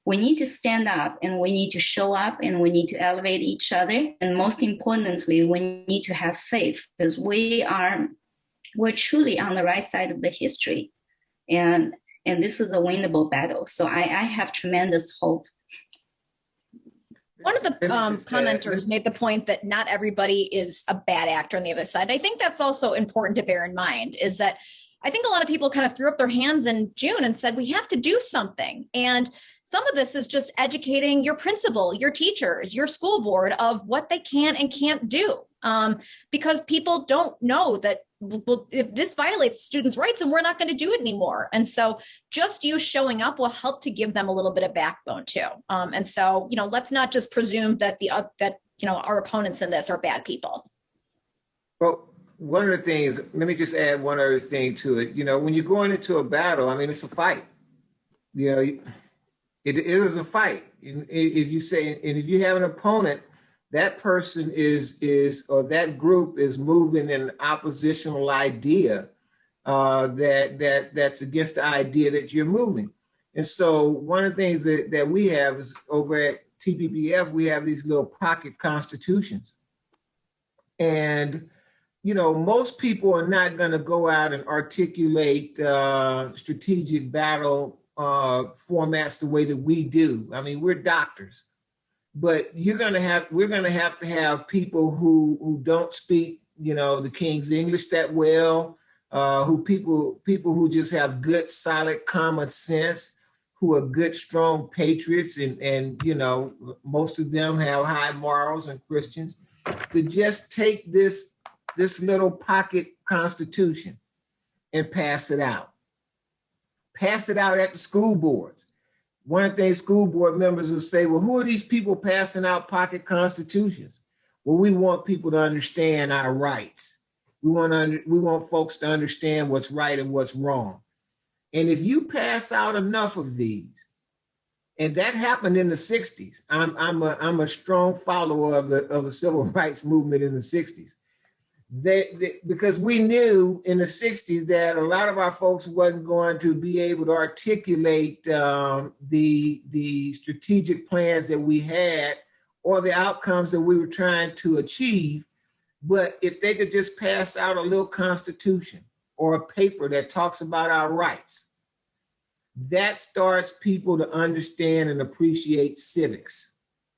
We need to stand up and we need to show up and we need to elevate each other. And most importantly, we need to have faith, because we're truly on the right side of the history. And this is a winnable battle. So I have tremendous hope. One of the commenters made the point that not everybody is a bad actor on the other side. I think that's also important to bear in mind, is that I think a lot of people kind of threw up their hands in June and said, we have to do something. And some of this is just educating your principal, your teachers, your school board of what they can and can't do. Because people don't know that, well, if this violates students' rights, and we're not going to do it anymore. And so just you showing up will help to give them a little bit of backbone too. And so, let's not just presume that our opponents in this are bad people. Well, one of the things, let me just add one other thing to it. When you're going into a battle, I mean, it's a fight. It is a fight. If you have an opponent, that person or that group is moving an oppositional idea that's against the idea that you're moving. And so one of the things that we have is over at TPPF, we have these little pocket constitutions. And, most people are not going to go out and articulate strategic battle formats the way that we do. I mean, we're doctors, but we're going to have to have people who don't speak, the King's English that well, people who just have good, solid common sense, who are good, strong patriots, and most of them have high morals and Christians, to just take this little pocket constitution and pass it out. Pass it out at the school boards. One of the things school board members will say, well, who are these people passing out pocket constitutions? Well, we want people to understand our rights. We want folks to understand what's right and what's wrong. And if you pass out enough of these, and that happened in the 60s. I'm a strong follower of the civil rights movement in the 60s. Because we knew in the 60s that a lot of our folks wasn't going to be able to articulate the strategic plans that we had or the outcomes that we were trying to achieve. But if they could just pass out a little constitution or a paper that talks about our rights, that starts people to understand and appreciate civics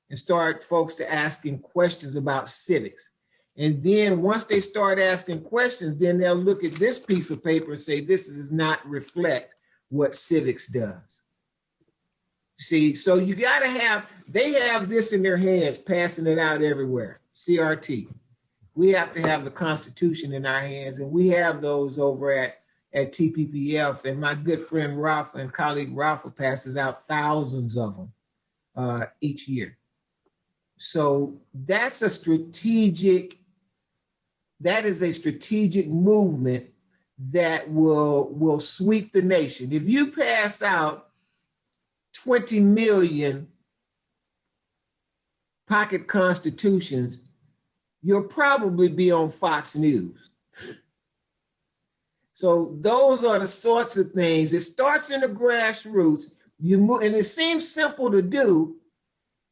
and start folks to asking questions about civics. And then once they start asking questions, then they'll look at this piece of paper and say, this does not reflect what civics does. See, so you got to they have this in their hands, passing it out everywhere, CRT. We have to have the Constitution in our hands, and we have those over at TPPF. And my good friend Rafa and colleague Rafa passes out thousands of them each year. So that is a strategic movement that will sweep the nation. If you pass out 20 million pocket constitutions, you'll probably be on Fox News. So those are the sorts of things. It starts in the grassroots. You move, and it seems simple to do,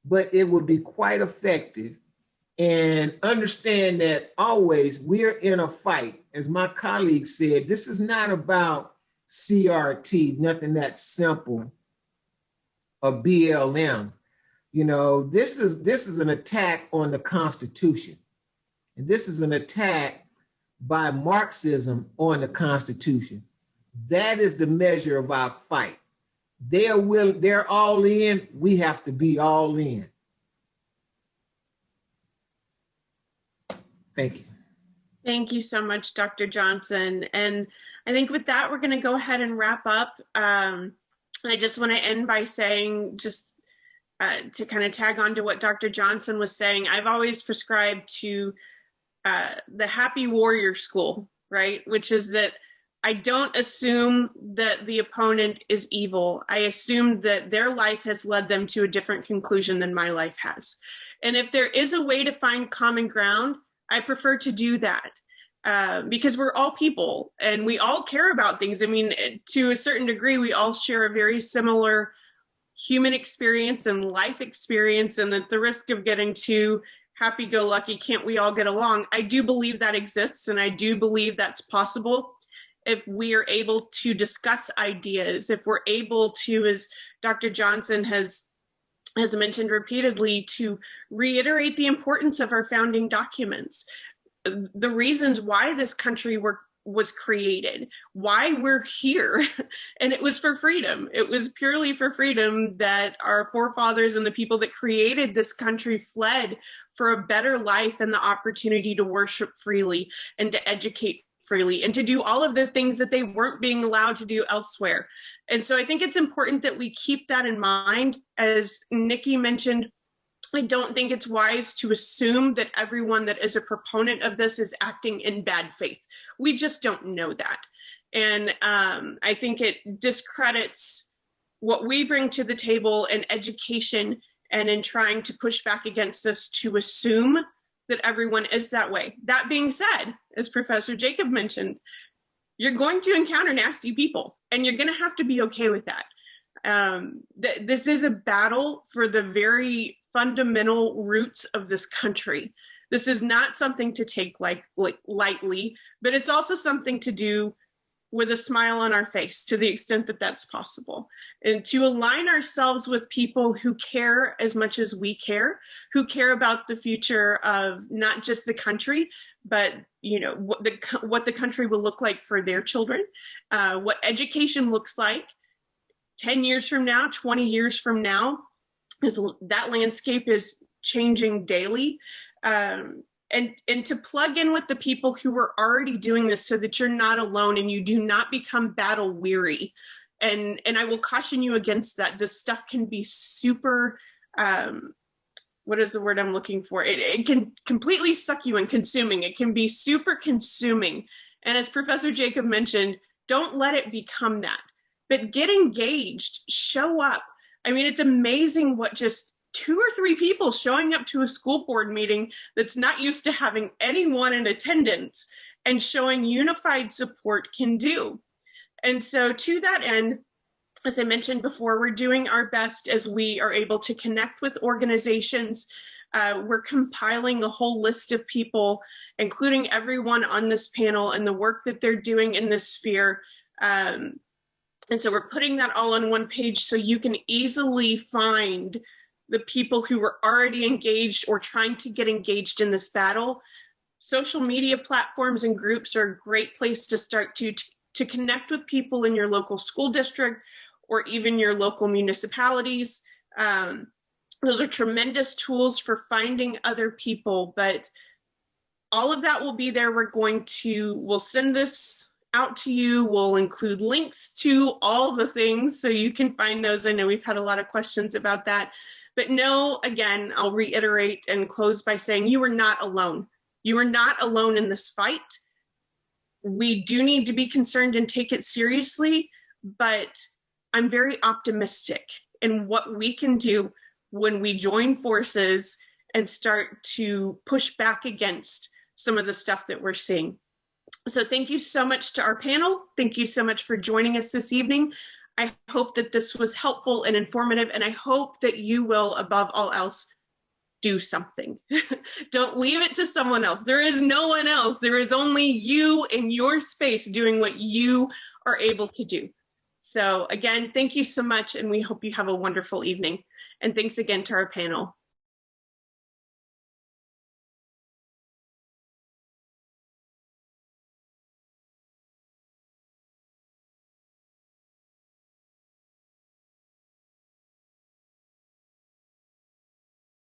but it would be quite effective. And understand that always we're in a fight. As my colleague said, this is not about CRT, nothing that simple, or BLM. This is an attack on the Constitution. And this is an attack by Marxism on the Constitution. That is the measure of our fight. They're all in, we have to be all in. Thank you. Thank you so much, Dr. Johnson. And I think with that, we're going to go ahead and wrap up. I just want to end by saying, just to kind of tag on to what Dr. Johnson was saying, I've always prescribed to the happy warrior school, right? Which is that I don't assume that the opponent is evil. I assume that their life has led them to a different conclusion than my life has. And if there is a way to find common ground, I prefer to do that because we're all people and we all care about things. I mean, to a certain degree, we all share a very similar human experience and life experience, and at the risk of getting too happy-go-lucky, can't we all get along? I do believe that exists, and I do believe that's possible. if we are able to discuss ideas, if we're able to, as Dr. Johnson has mentioned repeatedly, to reiterate the importance of our founding documents, the reasons why this country was created, why we're here. And it was for freedom. It was purely for freedom that our forefathers and the people that created this country fled for a better life and the opportunity to worship freely and to educate freely and to do all of the things that they weren't being allowed to do elsewhere. And so I think it's important that we keep that in mind. As Nikki mentioned, I don't think it's wise to assume that everyone that is a proponent of this is acting in bad faith. We just don't know that. And I think it discredits what we bring to the table in education and in trying to push back against this to assume that everyone is that way. That being said, as Professor Jacob mentioned, you're going to encounter nasty people, and you're going to have to be okay with that. This is a battle for the very fundamental roots of this country. This is not something to take like lightly, but it's also something to do with a smile on our face to the extent that that's possible, and to align ourselves with people who care as much as we care, who care about the future of not just the country, but what the country will look like for their children, what education looks like 10 years from now, 20 years from now, is that landscape is changing daily. And to plug in with the people who are already doing this so that you're not alone and you do not become battle weary. And I will caution you against that. This stuff can be super, what is the word I'm looking for? It can completely suck you in consuming. It can be super consuming. And as Professor Jacob mentioned, don't let it become that. But get engaged, show up. I mean, it's amazing what just 2 or 3 people showing up to a school board meeting that's not used to having anyone in attendance and showing unified support can do. And so to that end, as I mentioned before, we're doing our best as we are able to connect with organizations. We're compiling a whole list of people, including everyone on this panel and the work that they're doing in this sphere. And so we're putting that all on one page so you can easily find the people who are already engaged or trying to get engaged in this battle. Social media platforms and groups are a great place to start to connect with people in your local school district or even your local municipalities. Those are tremendous tools for finding other people, but all of that will be there. We'll send this out to you. We'll include links to all the things so you can find those. I know we've had a lot of questions about that. But no, again, I'll reiterate and close by saying you are not alone. You are not alone in this fight. We do need to be concerned and take it seriously, but I'm very optimistic in what we can do when we join forces and start to push back against some of the stuff that we're seeing. So thank you so much to our panel. Thank you so much for joining us this evening. I hope that this was helpful and informative, and I hope that you will, above all else, do something. Don't leave it to someone else. There is no one else. There is only you in your space doing what you are able to do. So again, thank you so much, and we hope you have a wonderful evening. And thanks again to our panel.